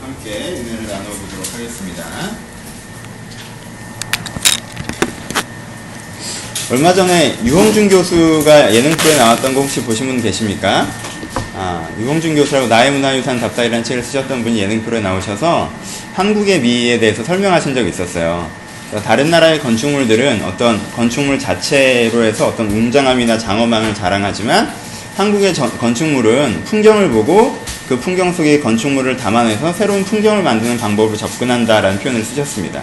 함께 은혜를 나눠보도록 하겠습니다. 얼마 전에 유홍준 교수가 예능 프로에 나왔던 거 혹시 보신 분 계십니까? 유홍준 교수라고 나의 문화유산 답사이라는 책을 쓰셨던 분이 예능 프로에 나오셔서 한국의 미에 대해서 설명하신 적이 있었어요. 다른 나라의 건축물들은 어떤 건축물 자체로 해서 어떤 웅장함이나 장엄함을 자랑하지만 한국의 건축물은 풍경을 보고 그 풍경 속의 건축물을 담아내서 새로운 풍경을 만드는 방법으로 접근한다라는 표현을 쓰셨습니다.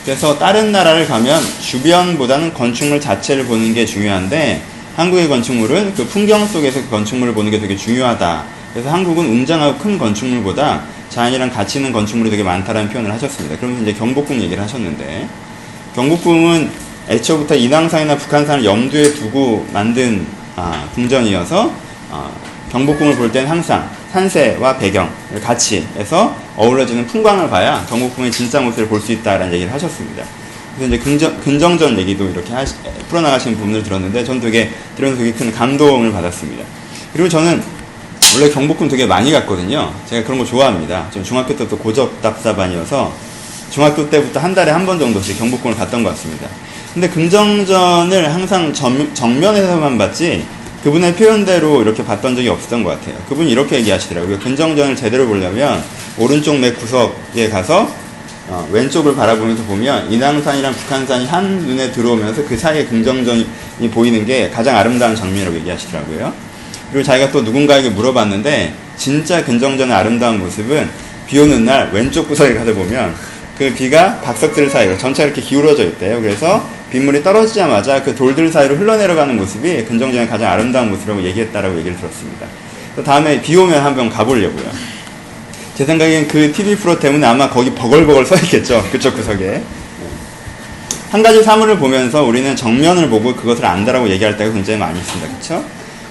그래서 다른 나라를 가면 주변보다는 건축물 자체를 보는 게 중요한데 한국의 건축물은 그 풍경 속에서 그 건축물을 보는 게 되게 중요하다. 그래서 한국은 웅장하고 큰 건축물보다 자연이랑 같이 있는 건축물이 되게 많다라는 표현을 하셨습니다. 그러면서 이제 경복궁 얘기를 하셨는데, 경복궁은 애초부터 인왕산이나 북한산을 염두에 두고 만든 궁전이어서 경복궁을 볼 때는 항상 산세와 배경을 같이 해서 어우러지는 풍광을 봐야 경복궁의 진짜 모습을 볼 수 있다라는 얘기를 하셨습니다. 그래서 이제 근정전 얘기도 이렇게 풀어나가시는 부분을 들었는데 전 되게 들으면서 되게 큰 감동을 받았습니다. 그리고 저는 원래 경복궁 되게 많이 갔거든요. 제가 그런 거 좋아합니다. 전 중학교 때부터 고적답사반이어서 중학교 때부터 한 달에 한 번 정도씩 경복궁을 갔던 것 같습니다. 근데 금정전을 항상 정면에서만 봤지 그분의 표현대로 이렇게 봤던 적이 없었던 것 같아요. 그분이 이렇게 얘기하시더라고요. 금정전을 제대로 보려면 오른쪽 내 구석에 가서 왼쪽을 바라보면서 보면 인왕산이랑 북한산이 한 눈에 들어오면서 그 사이에 금정전이 보이는 게 가장 아름다운 장면이라고 얘기하시더라고요. 그리고 자기가 또 누군가에게 물어봤는데 진짜 금정전의 아름다운 모습은 비 오는 날 왼쪽 구석에 가서 보면 그 비가 박석들 사이로 전체가 이렇게 기울어져 있대요. 그래서 빗물이 떨어지자마자 그 돌들 사이로 흘러내려가는 모습이 금정전의 가장 아름다운 모습이라고 얘기했다라고 얘기를 들었습니다. 다음에 비 오면 한번 가보려고요. 제 생각엔 그 TV 프로 때문에 아마 거기 버글버글 서 있겠죠. 그쪽 구석에. 한 가지 사물을 보면서 우리는 정면을 보고 그것을 안다라고 얘기할 때가 굉장히 많이 있습니다. 그렇죠?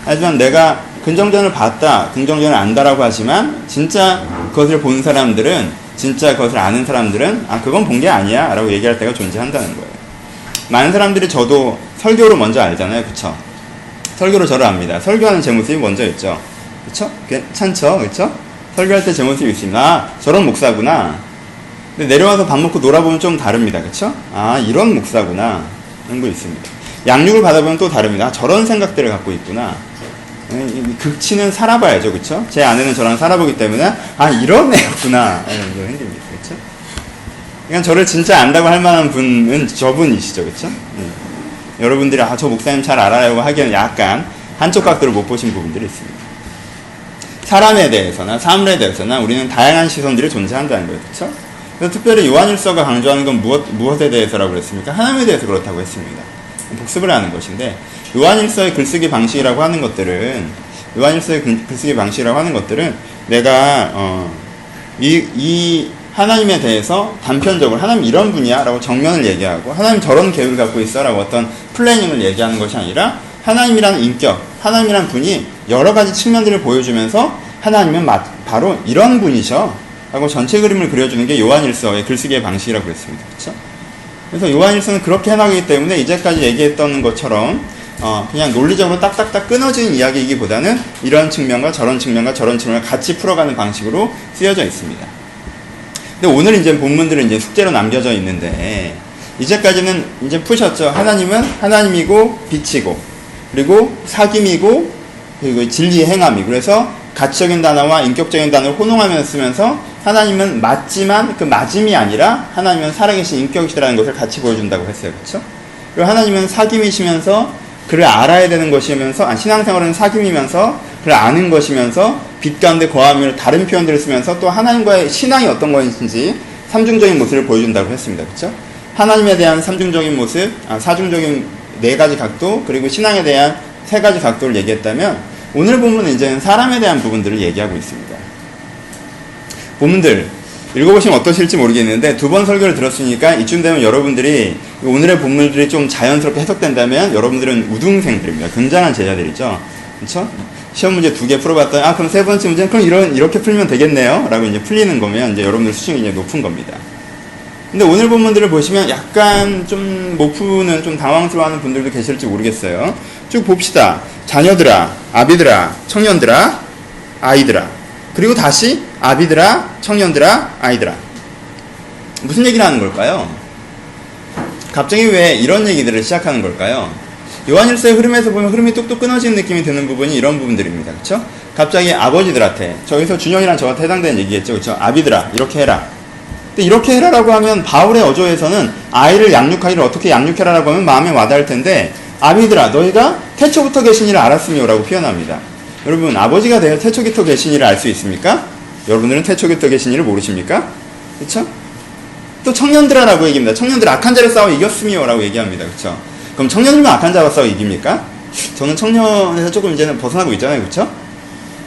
하지만 내가 금정전을 봤다, 금정전을 안다라고 하지만 진짜 그것을 본 사람들은, 진짜 그것을 아는 사람들은 그건 본 게 아니야 라고 얘기할 때가 존재한다는 거예요. 많은 사람들이 저도 설교로 먼저 알잖아요. 그쵸? 설교로 저를 압니다. 설교하는 제 모습이 먼저 있죠. 그쵸? 괜찮죠? 그쵸? 설교할 때 제 모습이 있습니다. 저런 목사구나. 근데 내려와서 밥 먹고 놀아보면 좀 다릅니다. 그쵸? 이런 목사구나. 이런 거 있습니다. 양육을 받아보면 또 다릅니다. 저런 생각들을 갖고 있구나. 극치는 살아봐야죠. 그쵸? 제 아내는 저랑 살아보기 때문에 이런 애였구나. 이런 거 생깁니다. 그쵸? 그러니까 저를 진짜 안다고 할 만한 분은 저분이시죠. 그쵸? 여러분들이 저 목사님 잘 알아요 하기에는 약간 한쪽 각도를 못 보신 부분들이 있습니다. 사람에 대해서나 사물에 대해서나 우리는 다양한 시선들이 존재한다는 거예요. 그쵸? 그래서 특별히 요한일서가 강조하는 건 무엇에 대해서라고 그랬습니까? 하나님에 대해서 그렇다고 했습니다. 복습을 하는 것인데, 요한일서의 글쓰기 방식이라고 하는 것들은 내가 이 하나님에 대해서 단편적으로 하나님 이런 분이야 라고 정면을 얘기하고 하나님 저런 계획을 갖고 있어 라고 어떤 플래닝을 얘기하는 것이 아니라 하나님이라는 인격, 하나님이라는 분이 여러 가지 측면들을 보여주면서 하나님은 바로 이런 분이셔 라고 전체 그림을 그려주는 게 요한일서의 글쓰기의 방식이라고 그랬습니다. 그렇죠? 그래서 요한일서는 그렇게 해나가기 때문에 이제까지 얘기했던 것처럼 그냥 논리적으로 딱딱딱 끊어지는 이야기이기보다는 이런 측면과 저런 측면과 저런 측면을 같이 풀어가는 방식으로 쓰여져 있습니다. 근데 오늘 이제 본문들은 이제 숙제로 남겨져 있는데, 이제까지는 이제 푸셨죠. 하나님은 하나님이고 빛이고, 그리고 사귐이고, 그리고 진리의 행함이고, 그래서 가치적인 단어와 인격적인 단어를 혼용하면서 쓰면서 하나님은 맞지만 그 맞음이 아니라 하나님은 살아계신 인격이시라는 것을 같이 보여준다고 했어요. 그렇죠? 그리고 하나님은 사귐이시면서 그를 알아야 되는 것이면서 신앙생활은 사귐이면서 그를 아는 것이면서 빛 가운데 거하며 다른 표현들을 쓰면서 또 하나님과의 신앙이 어떤 것인지 삼중적인 모습을 보여준다고 했습니다. 그렇죠? 하나님에 대한 삼중적인 모습, 사중적인 네 가지 각도, 그리고 신앙에 대한 세 가지 각도를 얘기했다면 오늘 본문은 이제 사람에 대한 부분들을 얘기하고 있습니다. 본문들 읽어보시면 어떠실지 모르겠는데 두 번 설교를 들었으니까 이쯤 되면 여러분들이 오늘의 본문들이 좀 자연스럽게 해석된다면 여러분들은 우등생들입니다. 굉장한 제자들이죠. 그렇죠? 시험 문제 2개 풀어봤더니 그럼 세 번째 문제는 그럼 이렇게 풀면 되겠네요 라고 이제 풀리는 거면 이제 여러분들 수준이 이제 높은 겁니다. 근데 오늘 본문들을 보시면 약간 좀 못 푸는, 좀 당황스러워하는 분들도 계실지 모르겠어요. 쭉 봅시다. 자녀들아, 아비들아, 청년들아, 아이들아. 그리고 다시 아비들아, 청년들아, 아이들아. 무슨 얘기를 하는 걸까요? 갑자기 왜 이런 얘기들을 시작하는 걸까요? 요한일서의 흐름에서 보면 흐름이 뚝뚝 끊어지는 느낌이 드는 부분이 이런 부분들입니다. 그쵸? 갑자기 아버지들한테, 저기서 준영이랑 저한테 해당되는 얘기겠죠. 그쵸? 아비들아, 이렇게 해라. 근데 이렇게 해라라고 하면 바울의 어조에서는 아이를 양육하기를 어떻게 양육해라라고 하면 마음에 와닿을 텐데, 아비들아, 너희가 태초부터 계신 이를 알았으며라고 표현합니다. 여러분, 아버지가 되어 태초부터 계신 이를 알 수 있습니까? 여러분들은 태초부터 계신 이를 모르십니까? 그쵸? 또 청년들아라고 얘기합니다. 청년들 악한 자를 싸워 이겼으며라고 얘기합니다. 그쵸? 그럼 청년들만 악한 자와 싸워 이깁니까? 저는 청년에서 조금 이제는 벗어나고 있잖아요. 그쵸?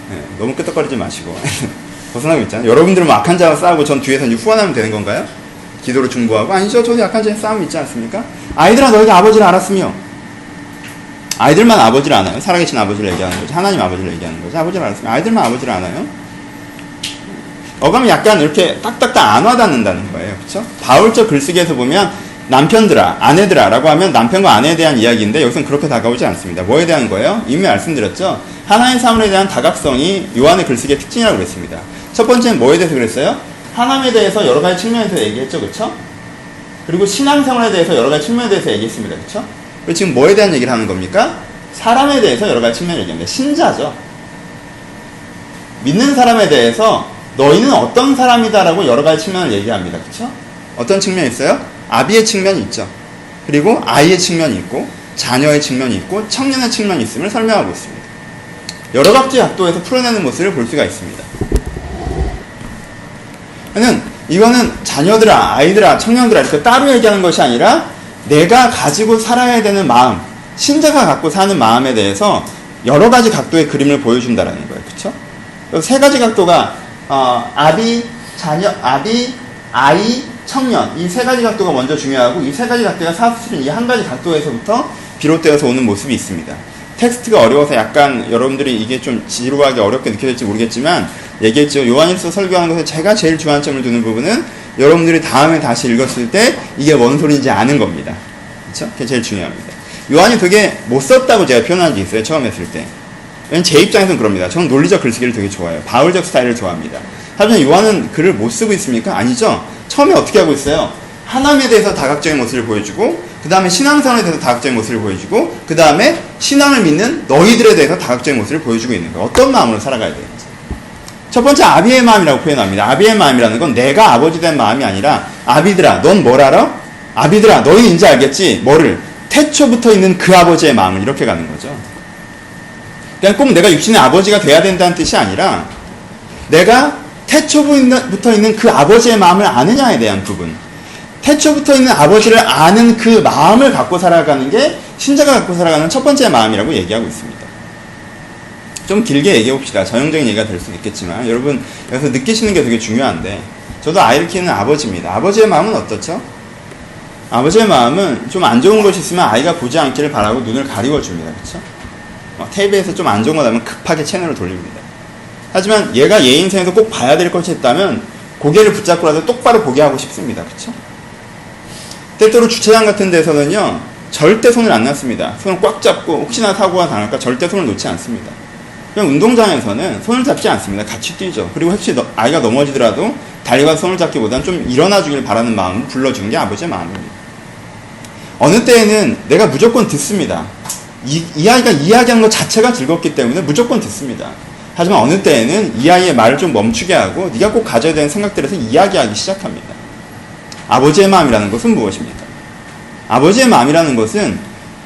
네, 너무 끄떡거리지 마시고 벗어나고 있잖아요. 여러분들은 뭐 악한 자와 싸우고 전 뒤에서 이제 후원하면 되는 건가요? 기도로 중보하고? 아니죠. 저도 약한 자의 싸움이 있지 않습니까? 아이들아, 너희가 아버지를 알았으며. 아이들만 아버지를 아나요? 살아계신 아버지를 얘기하는 거죠. 하나님 아버지를 얘기하는 거죠. 아버지를 알았으며. 아이들만 아버지를 아나요? 어감이 약간 이렇게 딱딱딱 안 와닿는다는 거예요. 그쵸? 바울적 글쓰기에서 보면 남편들아, 아내들아 라고 하면 남편과 아내에 대한 이야기인데 여기서는 그렇게 다가오지 않습니다. 뭐에 대한 거예요? 이미 말씀드렸죠? 하나님 사물에 대한 다각성이 요한의 글쓰기의 특징이라고 그랬습니다. 첫 번째는 뭐에 대해서 그랬어요? 하나님에 대해서 여러 가지 측면에서 얘기했죠. 그쵸? 그리고 신앙생활에 대해서 여러 가지 측면에 대해서 얘기했습니다. 그쵸? 그리고 지금 뭐에 대한 얘기를 하는 겁니까? 사람에 대해서 여러 가지 측면을 얘기합니다. 신자죠. 믿는 사람에 대해서 너희는 어떤 사람이다라고 여러 가지 측면을 얘기합니다. 그쵸? 어떤 측면이 있어요? 아비의 측면이 있죠. 그리고 아이의 측면이 있고 자녀의 측면이 있고 청년의 측면이 있음을 설명하고 있습니다. 여러 가지 각도에서 풀어내는 모습을 볼 수가 있습니다. 이거는 자녀들아, 아이들아, 청년들아 이렇게 따로 얘기하는 것이 아니라 내가 가지고 살아야 되는 마음, 신자가 갖고 사는 마음에 대해서 여러 가지 각도의 그림을 보여준다라는 거예요. 그쵸? 세 가지 각도가 아비, 자녀, 아비, 아이, 청년 이 세 가지 각도가 먼저 중요하고 이 세 가지 각도가 사실은 이 한 가지 각도에서부터 비롯되어서 오는 모습이 있습니다. 텍스트가 어려워서 약간 여러분들이 이게 좀 지루하게 어렵게 느껴질지 모르겠지만 얘기했죠. 요한일서 설교하는 것에 제가 제일 주안점을 두는 부분은 여러분들이 다음에 다시 읽었을 때 이게 뭔 소리인지 아는 겁니다. 그쵸? 그게 제일 중요합니다. 요한이 되게 못 썼다고 제가 표현한 게 있어요. 처음 했을 때. 왜냐면 제 입장에서는 그럽니다. 저는 논리적 글쓰기를 되게 좋아해요. 바울적 스타일을 좋아합니다. 하지만 요한은 글을 못 쓰고 있습니까? 아니죠. 처음에 어떻게 하고 있어요? 하나님에 대해서 다각적인 모습을 보여주고 그 다음에 신앙생활에 대해서 다각적인 모습을 보여주고 그 다음에 신앙을 믿는 너희들에 대해서 다각적인 모습을 보여주고 있는 거예요. 어떤 마음으로 살아가야 되는지. 첫 번째 아비의 마음이라고 표현합니다. 아비의 마음이라는 건 내가 아버지 된 마음이 아니라 아비들아 넌 뭘 알아? 아비들아 너희는 이제 알겠지? 뭐를? 태초부터 있는 그 아버지의 마음을 이렇게 가는 거죠. 그냥 꼭 내가 육신의 아버지가 돼야 된다는 뜻이 아니라 내가 태초부터 있는 그 아버지의 마음을 아느냐에 대한 부분, 태초부터 있는 아버지를 아는 그 마음을 갖고 살아가는 게 신자가 갖고 살아가는 첫 번째 마음이라고 얘기하고 있습니다. 좀 길게 얘기해 봅시다. 전형적인 얘기가 될 수도 있겠지만 여러분 여기서 느끼시는 게 되게 중요한데 저도 아이를 키우는 아버지입니다. 아버지의 마음은 어떻죠? 아버지의 마음은 좀 안 좋은 것이 있으면 아이가 보지 않기를 바라고 눈을 가리워 줍니다. 그렇죠? TV에서 좀 안 좋은 거 나면 급하게 채널을 돌립니다. 하지만 얘가 얘 인생에서 꼭 봐야 될 것이 있다면 고개를 붙잡고라도 똑바로 보게 하고 싶습니다. 그쵸? 때때로 주차장 같은 데서는요 절대 손을 안 놨습니다. 손을 꽉 잡고 혹시나 사고가 당할까 절대 손을 놓지 않습니다. 그냥 운동장에서는 손을 잡지 않습니다. 같이 뛰죠. 그리고 혹시 아이가 넘어지더라도 달려가서 손을 잡기보다는 좀 일어나 주길 바라는 마음을 불러주는 게 아버지의 마음입니다. 어느 때에는 내가 무조건 듣습니다. 이 아이가 이야기하는 것 자체가 즐겁기 때문에 무조건 듣습니다. 하지만 어느 때에는 이 아이의 말을 좀 멈추게 하고 네가 꼭 가져야 되는 생각들에서 이야기하기 시작합니다. 아버지의 마음이라는 것은 무엇입니까? 아버지의 마음이라는 것은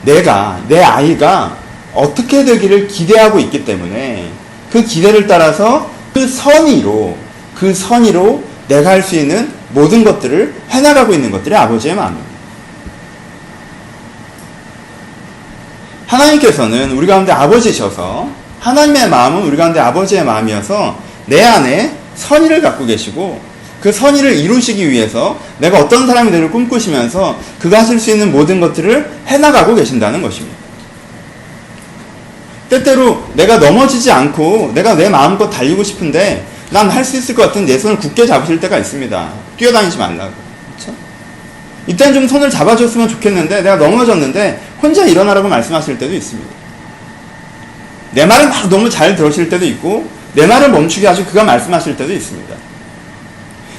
내 아이가 어떻게 되기를 기대하고 있기 때문에 그 기대를 따라서 그 선의로 내가 할 수 있는 모든 것들을 해나가고 있는 것들이 아버지의 마음입니다. 하나님께서는 우리 가운데 아버지셔서 하나님의 마음은 우리 가운데 아버지의 마음이어서 내 안에 선의를 갖고 계시고 그 선의를 이루시기 위해서 내가 어떤 사람이 되기를 꿈꾸시면서 그가 하실 수 있는 모든 것들을 해나가고 계신다는 것입니다. 때때로 내가 넘어지지 않고 내가 내 마음껏 달리고 싶은데 난 할 수 있을 것 같은 내 손을 굳게 잡으실 때가 있습니다. 뛰어다니지 말라고. 그렇죠? 이때는 좀 손을 잡아줬으면 좋겠는데 내가 넘어졌는데 혼자 일어나라고 말씀하실 때도 있습니다. 내 말을 막 너무 잘 들으실 때도 있고 내 말을 멈추게 하시고 그가 말씀하실 때도 있습니다.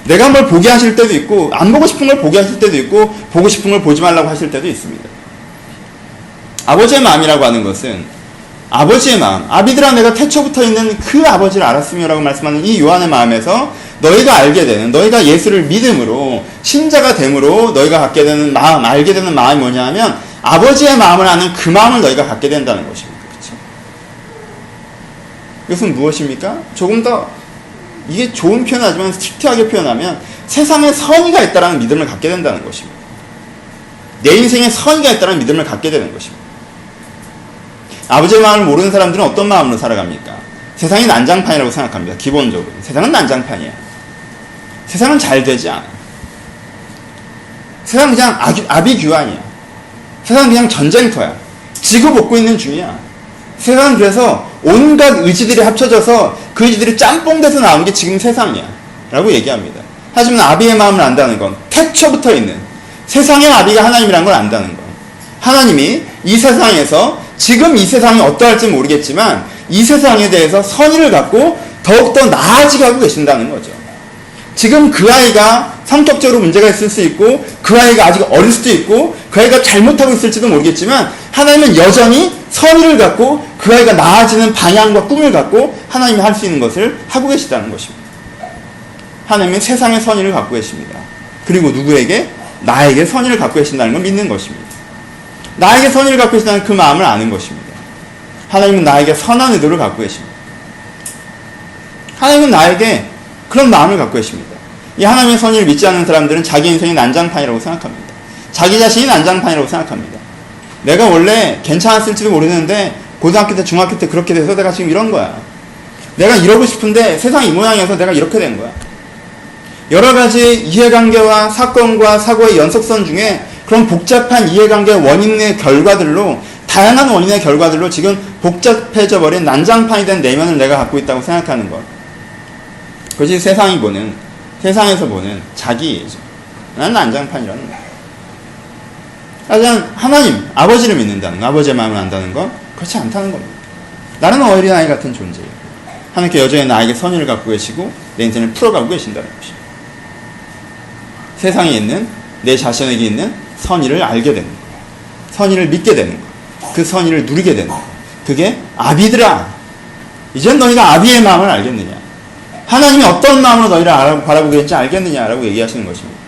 내가 뭘 보게 하실 때도 있고 안 보고 싶은 걸 보게 하실 때도 있고 보고 싶은 걸 보지 말라고 하실 때도 있습니다. 아버지의 마음이라고 하는 것은 아버지의 마음, 아비들아 내가 태초부터 있는 그 아버지를 알았으며라고 말씀하는 이 요한의 마음에서 너희가 알게 되는, 너희가 예수를 믿음으로 신자가 됨으로 너희가 갖게 되는 마음, 알게 되는 마음이 뭐냐 하면 아버지의 마음을 아는 그 마음을 너희가 갖게 된다는 것입니다. 그렇죠? 이것은 무엇입니까? 조금 더 이게 좋은 표현하지만 스트릭트하게 표현하면 세상에 선의가 있다는 믿음을 갖게 된다는 것입니다. 내 인생에 선의가 있다는 믿음을 갖게 되는 것입니다. 아버지의 마음을 모르는 사람들은 어떤 마음으로 살아갑니까? 세상이 난장판이라고 생각합니다. 기본적으로. 세상은 난장판이야. 세상은 잘 되지 않아. 세상은 그냥 아비규환이야. 세상은 그냥 전쟁터야. 지구 볶고 있는 중이야. 세상은 그래서 온갖 의지들이 합쳐져서 그 의지들이 짬뽕 돼서 나온 게 지금 세상이야. 라고 얘기합니다. 하지만 아비의 마음을 안다는 건 태초부터 있는 세상의 아비가 하나님이란 걸 안다는 거. 하나님이 이 세상에서 지금 이 세상이 어떠할지 모르겠지만 이 세상에 대해서 선의를 갖고 더욱더 나아지게 하고 계신다는 거죠. 지금 그 아이가 성격적으로 문제가 있을 수 있고 그 아이가 아직 어릴 수도 있고 그 아이가 잘못하고 있을지도 모르겠지만 하나님은 여전히 선의를 갖고 그 아이가 나아지는 방향과 꿈을 갖고 하나님이 할 수 있는 것을 하고 계시다는 것입니다. 하나님은 세상의 선의를 갖고 계십니다. 그리고 누구에게? 나에게 선의를 갖고 계신다는 걸 믿는 것입니다. 나에게 선의를 갖고 계신다는 그 마음을 아는 것입니다. 하나님은 나에게 선한 의도를 갖고 계십니다. 하나님은 나에게 그런 마음을 갖고 계십니다. 이 하나님의 선의를 믿지 않는 사람들은 자기 인생이 난장판이라고 생각합니다. 자기 자신이 난장판이라고 생각합니다. 내가 원래 괜찮았을지도 모르는데 고등학교 때 중학교 때 그렇게 돼서 내가 지금 이런 거야. 내가 이러고 싶은데 세상이 이 모양이어서 내가 이렇게 된 거야. 여러 가지 이해관계와 사건과 사고의 연속선 중에 그런 복잡한 이해관계의 원인의 결과들로 다양한 원인의 결과들로 지금 복잡해져 버린 난장판이 된 내면을 내가 갖고 있다고 생각하는 것. 그것이 세상에서 보는 자기이죠. 난 난장판이라는 거야. 하지만 하나님, 아버지를 믿는다는 거, 아버지의 마음을 안다는 건 그렇지 않다는 겁니다. 나는 어린아이 같은 존재예요. 하나님께 여전히 나에게 선의를 갖고 계시고 내 인생을 풀어가고 계신다는 것입니다. 세상에 있는 내 자신에게 있는 선의를 알게 되는 거예요. 선의를 믿게 되는 거예요. 그 선의를 누리게 되는 거예요. 그게 아비들아, 이젠 너희가 아비의 마음을 알겠느냐, 하나님이 어떤 마음으로 너희를 바라보고 계신지 알겠느냐라고 얘기하시는 것입니다.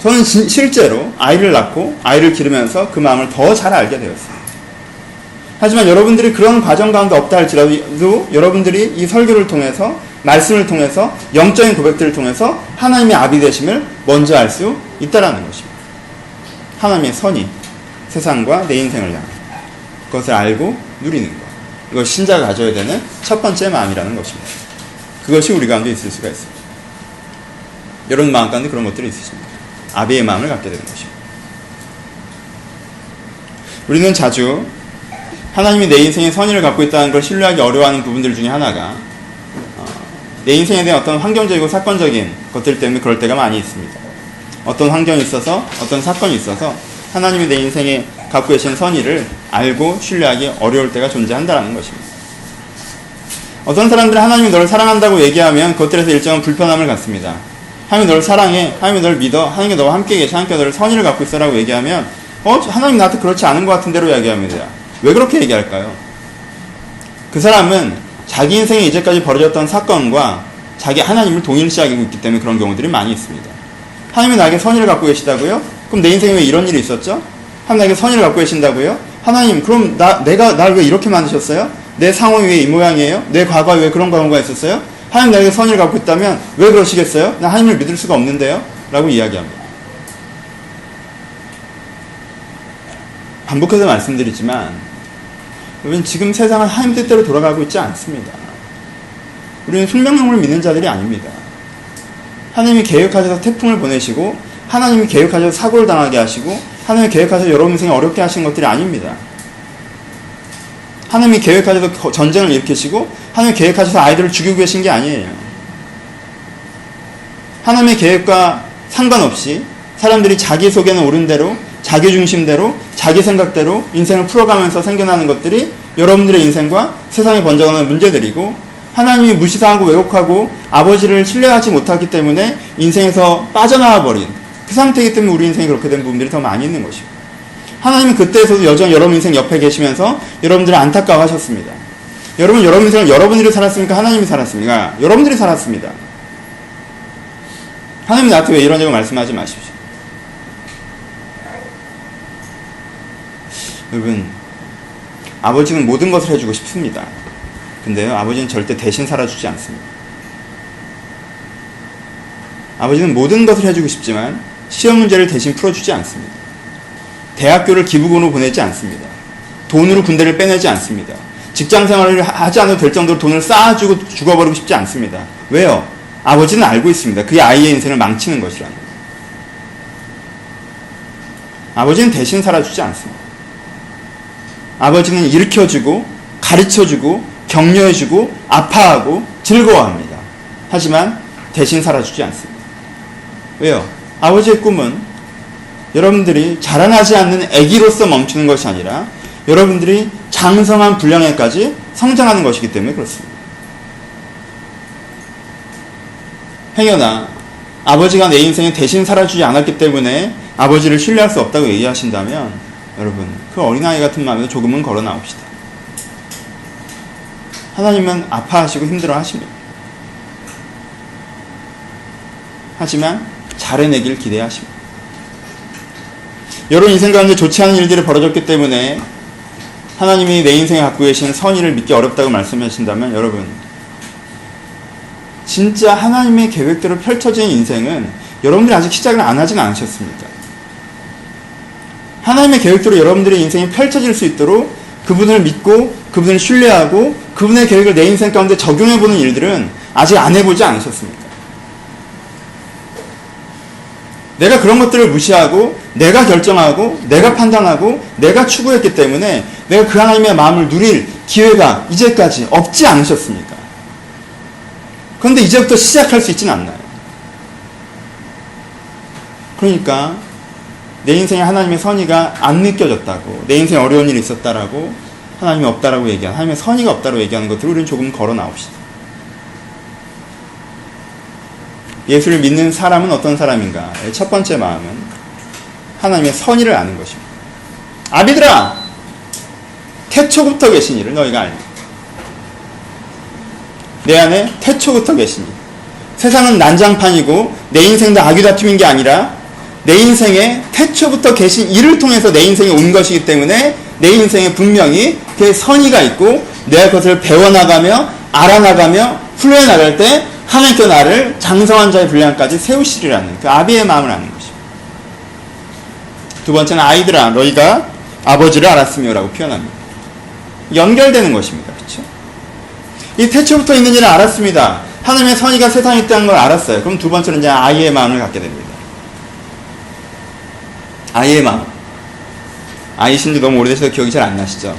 저는 실제로 아이를 낳고 아이를 기르면서 그 마음을 더 잘 알게 되었어요. 하지만 여러분들이 그런 과정 가운데 없다 할지라도 여러분들이 이 설교를 통해서, 말씀을 통해서, 영적인 고백들을 통해서 하나님의 아비 되심을 먼저 알 수 있다라는 것입니다. 하나님의 선이 세상과 내 인생을 향해 그것을 알고 누리는 것, 이걸 신자가 가져야 되는 첫 번째 마음이라는 것입니다. 그것이 우리 가운데 있을 수가 있습니다. 여러분 마음 가운데 그런 것들이 있으십니다. 아비의 마음을 갖게 되는 것입니다. 우리는 자주 하나님이 내 인생에 선의를 갖고 있다는 걸 신뢰하기 어려워하는 부분들 중에 하나가 내 인생에 대한 어떤 환경적이고 사건적인 것들 때문에 그럴 때가 많이 있습니다. 어떤 환경이 있어서, 어떤 사건이 있어서 하나님이 내 인생에 갖고 계신 선의를 알고 신뢰하기 어려울 때가 존재한다는 것입니다. 어떤 사람들은 하나님이 너를 사랑한다고 얘기하면 그것들에서 일정한 불편함을 갖습니다. 하나님이 너를 사랑해, 하나님이 너를 믿어, 하나님이 너와 함께 계셔, 하나님께 너를 선의를 갖고 있어라고 얘기하면 하나님 나한테 그렇지 않은 것 같은 대로 얘기합니다. 왜 그렇게 얘기할까요? 그 사람은 자기 인생에 이제까지 벌어졌던 사건과 자기 하나님을 동일시하고 있기 때문에 그런 경우들이 많이 있습니다. 하나님이 나에게 선의를 갖고 계시다고요? 그럼 내 인생에 왜 이런 일이 있었죠? 하나님 나에게 선의를 갖고 계신다고요? 하나님, 그럼 나를 왜 이렇게 만드셨어요? 내 상황이 왜 이 모양이에요? 내 과거에 왜 그런 경우가 있었어요? 하나님 나에게 선의를 갖고 있다면 왜 그러시겠어요? 나 하나님을 믿을 수가 없는데요? 라고 이야기합니다. 반복해서 말씀드리지만 여러분, 지금 세상은 하나님 뜻대로 돌아가고 있지 않습니다. 우리는 숙명론을 믿는 자들이 아닙니다. 하나님이 계획하셔서 태풍을 보내시고 하나님이 계획하셔서 사고를 당하게 하시고 하나님이 계획하셔서 여러분 인생에 어렵게 하신 것들이 아닙니다. 하나님이 계획하셔서 전쟁을 일으키시고 하나님이 계획하셔서 아이들을 죽이고 계신 게 아니에요. 하나님의 계획과 상관없이 사람들이 자기 속에는 옳은 대로, 자기 중심대로, 자기 생각대로 인생을 풀어가면서 생겨나는 것들이 여러분들의 인생과 세상에 번져가는 문제들이고, 하나님이 무시당하고 왜곡하고 아버지를 신뢰하지 못하기 때문에 인생에서 빠져나와 버린 그 상태이기 때문에 우리 인생이 그렇게 된 부분들이 더 많이 있는 것이고, 하나님은 그때에서도 여전히 여러분 인생 옆에 계시면서 여러분들을 안타까워하셨습니다. 여러분 인생을 여러분들이 살았습니까? 하나님이 살았습니까? 여러분들이 살았습니다. 하나님 나한테 왜 이런저런 말씀하지 마십시오. 여러분, 아버지는 모든 것을 해주고 싶습니다. 근데요, 아버지는 절대 대신 살아주지 않습니다. 아버지는 모든 것을 해주고 싶지만 시험 문제를 대신 풀어주지 않습니다. 대학교를 기부금으로 보내지 않습니다. 돈으로 군대를 빼내지 않습니다. 직장 생활을 하지 않아도 될 정도로 돈을 쌓아주고 죽어버리고 싶지 않습니다. 왜요? 아버지는 알고 있습니다. 그의 아이의 인생을 망치는 것이라는 거예요. 아버지는 대신 살아주지 않습니다. 아버지는 일으켜주고 가르쳐주고 격려해주고 아파하고 즐거워합니다. 하지만 대신 살아주지 않습니다. 왜요? 아버지의 꿈은 여러분들이 자라나지 않는 아기로서 멈추는 것이 아니라 여러분들이 장성한 분량에까지 성장하는 것이기 때문에 그렇습니다. 행여나 아버지가 내 인생에 대신 살아주지 않았기 때문에 아버지를 신뢰할 수 없다고 얘기하신다면 여러분, 그 어린아이 같은 마음에도 조금은 걸어 나옵시다. 하나님은 아파하시고 힘들어 하십니다. 하지만 잘해내길 기대하십니다. 여러분 인생 가운데 좋지 않은 일들이 벌어졌기 때문에 하나님이 내 인생에 갖고 계신 선의를 믿기 어렵다고 말씀하신다면 여러분, 진짜 하나님의 계획대로 펼쳐진 인생은 여러분들이 아직 시작을 안 하진 않으셨습니다. 하나님의 계획대로 여러분들의 인생이 펼쳐질 수 있도록 그분을 믿고 그분을 신뢰하고 그분의 계획을 내 인생 가운데 적용해보는 일들은 아직 안 해보지 않으셨습니까? 내가 그런 것들을 무시하고 내가 결정하고 내가 판단하고 내가 추구했기 때문에 내가 그 하나님의 마음을 누릴 기회가 이제까지 없지 않으셨습니까? 그런데 이제부터 시작할 수 있지는 않나요? 그러니까 내 인생에 하나님의 선의가 안 느껴졌다고, 내 인생에 어려운 일이 있었다라고 하나님이 없다라고 얘기하는, 하나님의 선의가 없다라고 얘기하는 것들을 우리는 조금 걸어 나옵시다. 예수를 믿는 사람은 어떤 사람인가? 첫 번째 마음은 하나님의 선의를 아는 것입니다. 아비들아! 태초부터 계신 이를 너희가 알니. 내 안에 태초부터 계시니. 세상은 난장판이고 내 인생도 악유다툼인 게 아니라 내 인생에 태초부터 계신 이를 통해서 내 인생에 온 것이기 때문에 내 인생에 분명히 그의 선의가 있고 내가 그것을 배워나가며 알아나가며 훈련해나갈 때 하나님께 나를 장성한 자의 분량까지 세우시리라는 그 아비의 마음을 아는 것입니다. 두 번째는 아이들아 너희가 아버지를 알았으며 라고 표현합니다. 연결되는 것입니다. 그렇죠? 이 태초부터 있는 일을 알았습니다. 하나님의 선의가 세상에 있다는 걸 알았어요. 그럼 두 번째는 이제 아이의 마음을 갖게 됩니다. 아이의 마음. 아이신지 너무 오래되셔서 기억이 잘 안 나시죠?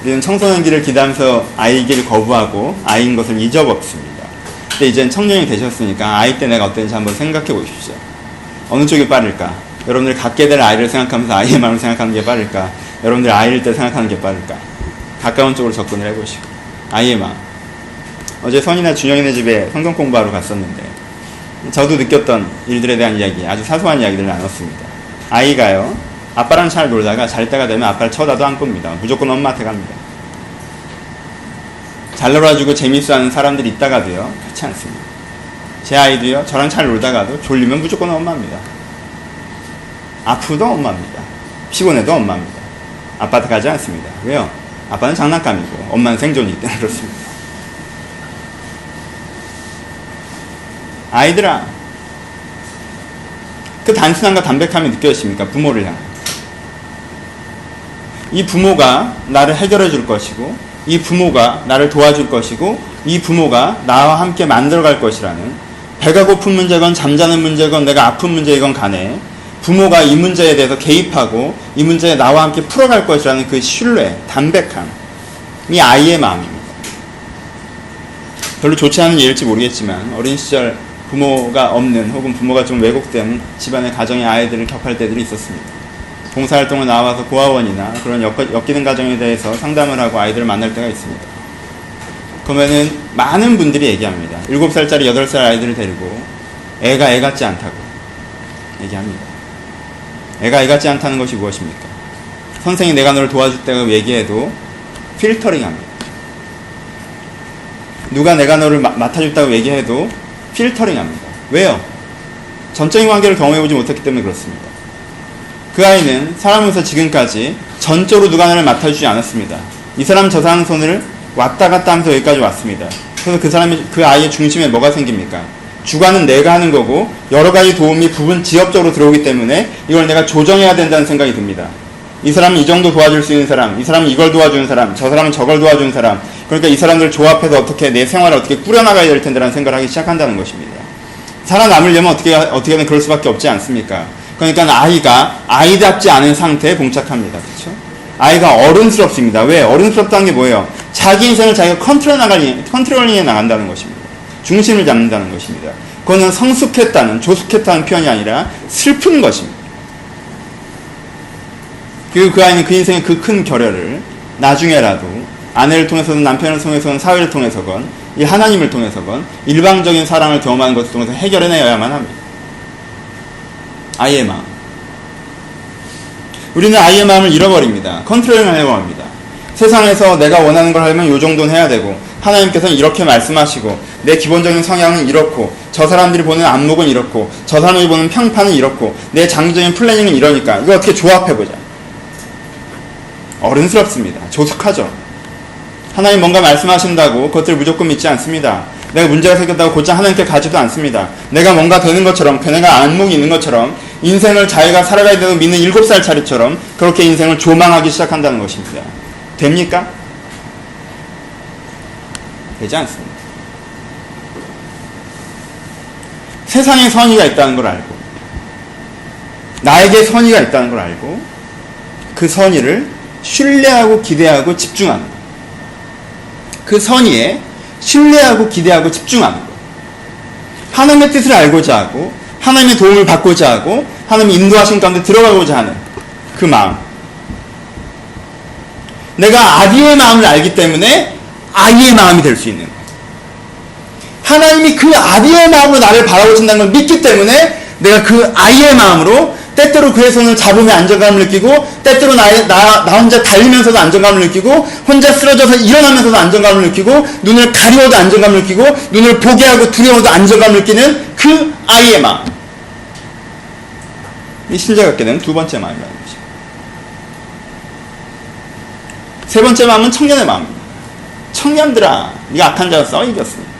우리는 청소년기를 기대하면서 아이기를 거부하고 아이인 것을 잊어먹습니다. 근데 이젠 청년이 되셨으니까 아이 때 내가 어땠는지 한번 생각해 보십시오. 어느 쪽이 빠를까? 여러분들이 갖게 될 아이를 생각하면서 아이의 마음을 생각하는 게 빠를까? 여러분들이 아이일 때 생각하는 게 빠를까? 가까운 쪽으로 접근을 해보시고. 아이의 마음. 어제 선이나 준영이네 집에 성경 공부하러 갔었는데 저도 느꼈던 일들에 대한 이야기, 아주 사소한 이야기들을 나눴습니다. 아이가요, 아빠랑 잘 놀다가 잘 때가 되면 아빠를 쳐다도 안 봅니다. 무조건 엄마한테 갑니다. 잘 놀아주고 재밌어하는 사람들이 있다가도요, 그렇지 않습니다. 제 아이도요, 저랑 잘 놀다가도 졸리면 무조건 엄마입니다. 아프도 엄마입니다. 피곤해도 엄마입니다. 아빠한테 가지 않습니다. 왜요? 아빠는 장난감이고 엄마는 생존이기 때문에 그렇습니다. 아이들아, 그 단순함과 담백함이 느껴지십니까? 부모를 향해. 이 부모가 나를 해결해 줄 것이고 이 부모가 나를 도와줄 것이고 이 부모가 나와 함께 만들어갈 것이라는, 배가 고픈 문제건 잠자는 문제건 내가 아픈 문제이건 간에 부모가 이 문제에 대해서 개입하고 이 문제에 나와 함께 풀어갈 것이라는 그 신뢰, 담백함, 이 아이의 마음입니다. 별로 좋지 않은 예일지 모르겠지만 어린 시절 부모가 없는 혹은 부모가 좀 왜곡된 집안의 가정의 아이들을 접할 때들이 있었습니다. 봉사활동을 나와서 고아원이나 그런 엮이는 가정에 대해서 상담을 하고 아이들을 만날 때가 있습니다. 그러면은 많은 분들이 얘기합니다. 7살짜리 8살 아이들을 데리고 애가 애 같지 않다고 얘기합니다. 애가 애 같지 않다는 것이 무엇입니까? 선생이 내가 너를 도와줄 때 얘기해도 필터링 합니다. 누가 내가 너를 맡아줬다고 얘기해도 필터링 합니다. 왜요? 전적인 관계를 경험해보지 못했기 때문에 그렇습니다. 그 아이는 살아오면서 지금까지 전적으로 누가 나를 맡아주지 않았습니다. 이 사람 저 사람 손을 왔다 갔다 하면서 여기까지 왔습니다. 그래서 그 아이의 중심에 뭐가 생깁니까? 주관은 내가 하는 거고 여러 가지 도움이 지역적으로 들어오기 때문에 이걸 내가 조정해야 된다는 생각이 듭니다. 이 사람은 이 정도 도와줄 수 있는 사람, 이 사람은 이걸 도와주는 사람, 저 사람은 저걸 도와주는 사람. 그러니까 이 사람들을 조합해서 어떻게 내 생활을 어떻게 꾸려나가야 될 텐데라는 생각을 하기 시작한다는 것입니다. 살아남으려면 어떻게든 그럴 수밖에 없지 않습니까? 그러니까 아이가 아이답지 않은 상태에 봉착합니다. 그렇죠? 아이가 어른스럽습니다. 왜? 어른스럽다는 게 뭐예요? 자기 인생을 자기가 컨트롤링해 나간다는 것입니다. 중심을 잡는다는 것입니다. 그거는 성숙했다는, 조숙했다는 표현이 아니라 슬픈 것입니다. 그리고 그 아이는 그 인생의 그 큰 결여를 나중에라도 아내를 통해서든 남편을 통해서든 사회를 통해서건 이 하나님을 통해서건 일방적인 사랑을 경험하는 것을 통해서 해결해내야만 합니다. 아이의 마음. 우리는 아이의 마음을 잃어버립니다. 컨트롤링을 하려고 합니다. 세상에서 내가 원하는 걸 하려면 요 정도는 해야 되고 하나님께서는 이렇게 말씀하시고 내 기본적인 성향은 이렇고 저 사람들이 보는 안목은 이렇고 저 사람들이 보는 평판은 이렇고 내 장기적인 플래닝은 이러니까 이거 어떻게 조합해보자. 어른스럽습니다. 조숙하죠. 하나님 뭔가 말씀하신다고 그것들을 무조건 믿지 않습니다. 내가 문제가 생겼다고 곧장 하나님께 가지도 않습니다. 내가 뭔가 되는 것처럼, 내가 안목이 있는 것처럼 인생을 자기가 살아가야 되고 믿는 7살짜리처럼 그렇게 인생을 조망하기 시작한다는 것입니다. 됩니까? 되지 않습니다. 세상에 선의가 있다는 걸 알고 나에게 선의가 있다는 걸 알고 그 선의를 신뢰하고 기대하고 집중하는 것. 그 선의에 신뢰하고 기대하고 집중하는 것. 하나님의 뜻을 알고자 하고 하나님의 도움을 받고자 하고 하나님의 인도하신 가운데 들어가고자 하는 그 마음. 내가 아비의 마음을 알기 때문에 아이의 마음이 될 수 있는 것. 하나님이 그 아비의 마음으로 나를 바라보신다는 걸 믿기 때문에 내가 그 아이의 마음으로 때때로 그의 손을 잡으며 안정감을 느끼고 때때로 나 혼자 달리면서도 안정감을 느끼고 혼자 쓰러져서 일어나면서도 안정감을 느끼고 눈을 가리워도 안정감을 느끼고 눈을 보게 하고 두려워도 안정감을 느끼는 그 아이의 마음. 이 신자가 갖게 되는 두 번째 마음이라는 것이죠. 세 번째 마음은 청년의 마음입니다. 청년들아, 네가 악한 자가 써 이겼습니다.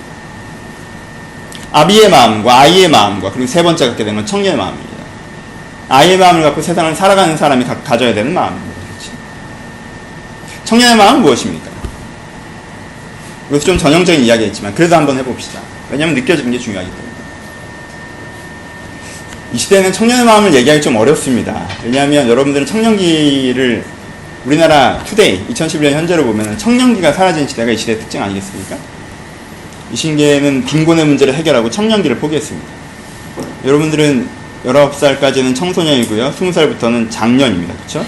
아비의 마음과 아이의 마음과 그리고 세 번째 갖게 되는 건 청년의 마음입니다. 아이의 마음을 갖고 세상을 살아가는 사람이 가져야 되는 마음입니다. 그렇죠? 청년의 마음은 무엇입니까? 이것도 좀 전형적인 이야기였지만 그래도 한번 해봅시다. 왜냐하면 느껴지는 게 중요하기 때문에. 이 시대에는 청년의 마음을 얘기하기 좀 어렵습니다. 왜냐하면 여러분들은 청년기를 우리나라 투데이 2011년 현재로 보면 청년기가 사라진 시대가 이 시대의 특징 아니겠습니까? 이 시대에는 빈곤의 문제를 해결하고 청년기를 포기했습니다. 여러분들은 19살까지는 청소년이고요. 20살부터는 장년입니다. 그렇죠?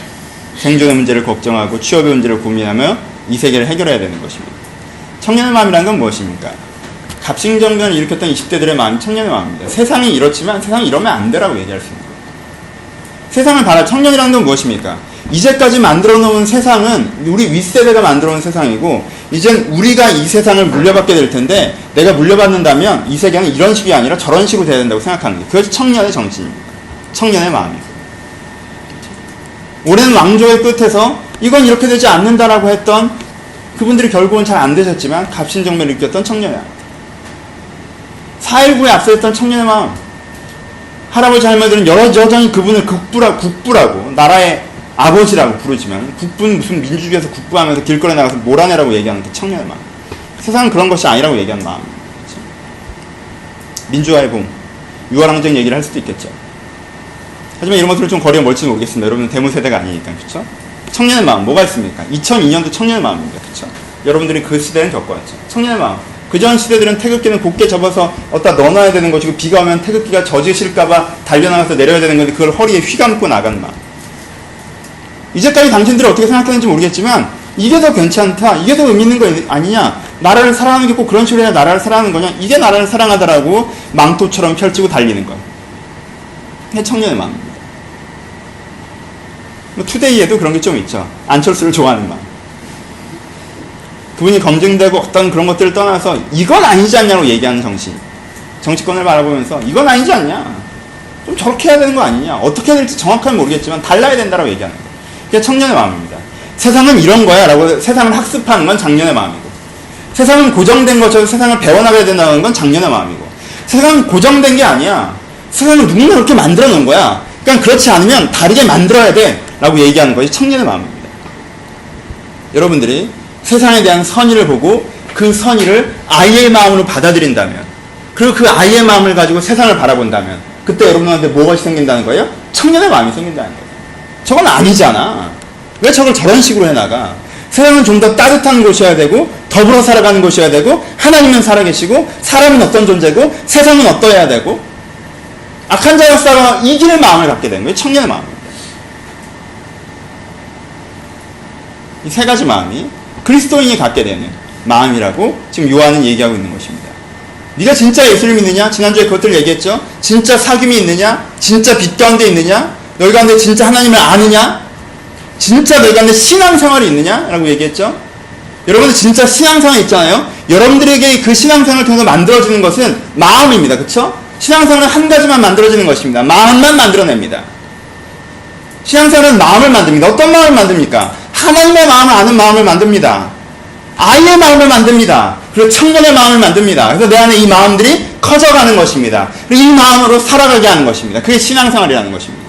생존의 문제를 걱정하고 취업의 문제를 고민하며 이 세계를 해결해야 되는 것입니다. 청년의 마음이란 건 무엇입니까? 갑신정변을 일으켰던 20대들의 마음이 청년의 마음입니다. 세상이 이렇지만 세상이 이러면 안 되라고 얘기할 수 있는 거예요. 세상을 청년이라는 건 무엇입니까? 이제까지 만들어 놓은 세상은 우리 윗세대가 만들어 놓은 세상이고 이젠 우리가 이 세상을 물려받게 될 텐데 내가 물려받는다면 이 세계는 이런 식이 아니라 저런 식으로 돼야 된다고 생각하는 게 그것이 청년의 정신입니다. 청년의 마음이고 오랜 왕조의 끝에서 이건 이렇게 되지 않는다라고 했던 그분들이 결국은 잘 안 되셨지만 갑신정변을 느꼈던 청년의 마음 4.19에 앞서했던 청년의 마음 할아버지 할머니들은 여전히 그분을 국부라고 나라의 아버지라고 부르지만 국부는 무슨 민주주의에서 국부하면서 길거리에 나가서 몰아내라고 얘기하는 게 청년의 마음. 세상은 그런 것이 아니라고 얘기하는 마음입니다. 그렇죠? 민주화의 봄, 유월항쟁 얘기를 할 수도 있겠죠. 하지만 이런 것들은 좀 거리가 멀지는 모르겠습니다. 여러분은 대무세대가 아니니까. 그렇죠? 청년의 마음 뭐가 있습니까? 2002년도 청년의 마음입니다. 그렇죠? 여러분들이 그 시대는 겪어왔죠. 청년의 마음. 그전 시대들은 태극기는 곱게 접어서 어디다 넣어놔야 되는 것이고 비가 오면 태극기가 젖으실까봐 달려나가서 내려야 되는 건데 그걸 허리에 휘감고 나간 마음. 이제까지 당신들이 어떻게 생각하는지 모르겠지만 이게 더 괜찮다, 이게 더 의미 있는 거 아니냐, 나라를 사랑하는 게 꼭 그런 식으로 해야 나라를 사랑하는 거냐, 이게 나라를 사랑하다라고 망토처럼 펼치고 달리는 거예요. 이게 청년의 마음입니다. 투데이에도 그런 게 좀 있죠. 안철수를 좋아하는 마음. 그분이 검증되고 어떤 그런 것들을 떠나서 이건 아니지 않냐고 얘기하는 정신. 정치권을 바라보면서 이건 아니지 않냐, 좀 저렇게 해야 되는 거 아니냐, 어떻게 해야 될지 정확하게 모르겠지만 달라야 된다라고 얘기하는 거예요. 그게 청년의 마음입니다. 세상은 이런 거야 라고 세상을 학습하는 건 장년의 마음이고, 세상은 고정된 것처럼 세상을 배워나가야 된다는 건 장년의 마음이고, 세상은 고정된 게 아니야, 세상을 누군가 그렇게 만들어 놓은 거야, 그러니까 그렇지 않으면 다르게 만들어야 돼 라고 얘기하는 것이 청년의 마음입니다. 여러분들이 세상에 대한 선의를 보고 그 선의를 아이의 마음으로 받아들인다면, 그리고 그 아이의 마음을 가지고 세상을 바라본다면, 그때 여러분한테 무엇이 생긴다는 거예요? 청년의 마음이 생긴다는 거예요. 저건 아니잖아, 왜 저걸 저런 식으로 해나가. 세상은 좀 더 따뜻한 곳이어야 되고, 더불어 살아가는 곳이어야 되고, 하나님은 살아계시고, 사람은 어떤 존재고, 세상은 어떠해야 되고, 악한 자와 싸워 이기는 마음을 갖게 되는 거예요. 청년의 마음입니다. 이 세 가지 마음이 그리스도인이 갖게 되는 마음이라고 지금 요한은 얘기하고 있는 것입니다. 네가 진짜 예수를 믿느냐? 지난주에 그것들을 얘기했죠. 진짜 사귐이 있느냐? 진짜 빛 가운데 있느냐? 너희 가운데 진짜 하나님을 아느냐? 진짜 너희 가운데 신앙생활이 있느냐? 라고 얘기했죠. 여러분들 진짜 신앙생활이 있잖아요. 여러분들에게 그 신앙생활을 통해서 만들어지는 것은 마음입니다. 그쵸? 신앙생활은 한 가지만 만들어지는 것입니다. 마음만 만들어냅니다. 신앙생활은 마음을 만듭니다. 어떤 마음을 만듭니까? 하나님의 마음을 아는 마음을 만듭니다. 아이의 마음을 만듭니다. 그리고 청년의 마음을 만듭니다. 그래서 내 안에 이 마음들이 커져가는 것입니다. 그리고 이 마음으로 살아가게 하는 것입니다. 그게 신앙생활이라는 것입니다.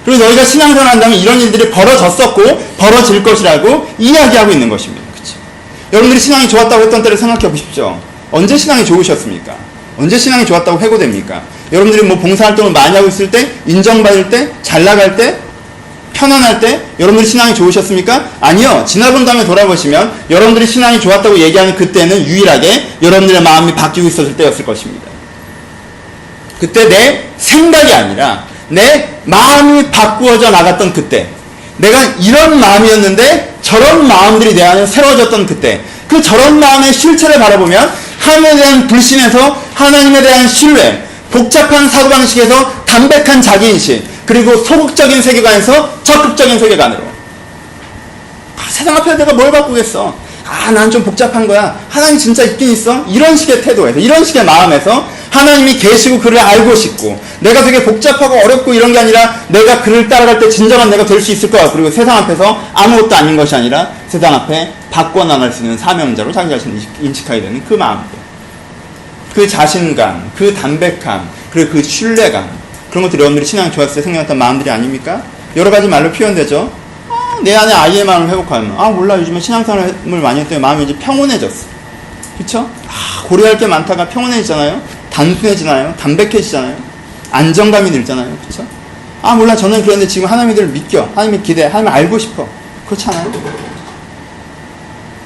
그리고 너희가 신앙생활을 한다면 이런 일들이 벌어졌었고 벌어질 것이라고 이야기하고 있는 것입니다. 그렇죠? 여러분들이 신앙이 좋았다고 했던 때를 생각해 보십시오. 언제 신앙이 좋으셨습니까? 언제 신앙이 좋았다고 회고됩니까? 여러분들이 뭐 봉사활동을 많이 하고 있을 때, 인정받을 때, 잘 나갈 때, 편안할 때 여러분들이 신앙이 좋으셨습니까? 아니요. 지나본 다음에 돌아보시면 여러분들이 신앙이 좋았다고 얘기하는 그때는 유일하게 여러분들의 마음이 바뀌고 있었을 때였을 것입니다. 그때 내 생각이 아니라 내 마음이 바꾸어져 나갔던 그때, 내가 이런 마음이었는데 저런 마음들이 내 안에 새로워졌던 그때, 그 저런 마음의 실체를 바라보면 하나님에 대한 불신에서 하나님에 대한 신뢰, 복잡한 사고방식에서 담백한 자기인식, 그리고 소극적인 세계관에서 적극적인 세계관으로, 세상 앞에서 내가 뭘 바꾸겠어, 난 좀 복잡한 거야, 하나님 진짜 있긴 있어, 이런 식의 태도에서, 이런 식의 마음에서 하나님이 계시고 그를 알고 싶고, 내가 되게 복잡하고 어렵고 이런 게 아니라 내가 그를 따라갈 때 진정한 내가 될 수 있을 거야, 그리고 세상 앞에서 아무것도 아닌 것이 아니라 세상 앞에 바꿔나갈 수 있는 사명자로 자기 자신을 인식하게 되는 그 마음들, 그 자신감, 그 담백함, 그리고 그 신뢰감, 그런 것들이 여러분들이 신앙이 좋았을 때 생겨났던 마음들이 아닙니까? 여러 가지 말로 표현되죠. 내 안에 아이의 마음을 회복하면, 몰라, 요즘에 신앙생활을 많이 했더니 마음이 이제 평온해졌어. 그쵸? 고려할 게 많다가 평온해지잖아요. 단순해지나요? 담백해지잖아요. 안정감이 늘잖아요. 그쵸? 몰라, 저는 그런데 지금 하나님을 믿겨, 하나님을 기대, 하나님을 알고 싶어. 그렇지 않아요?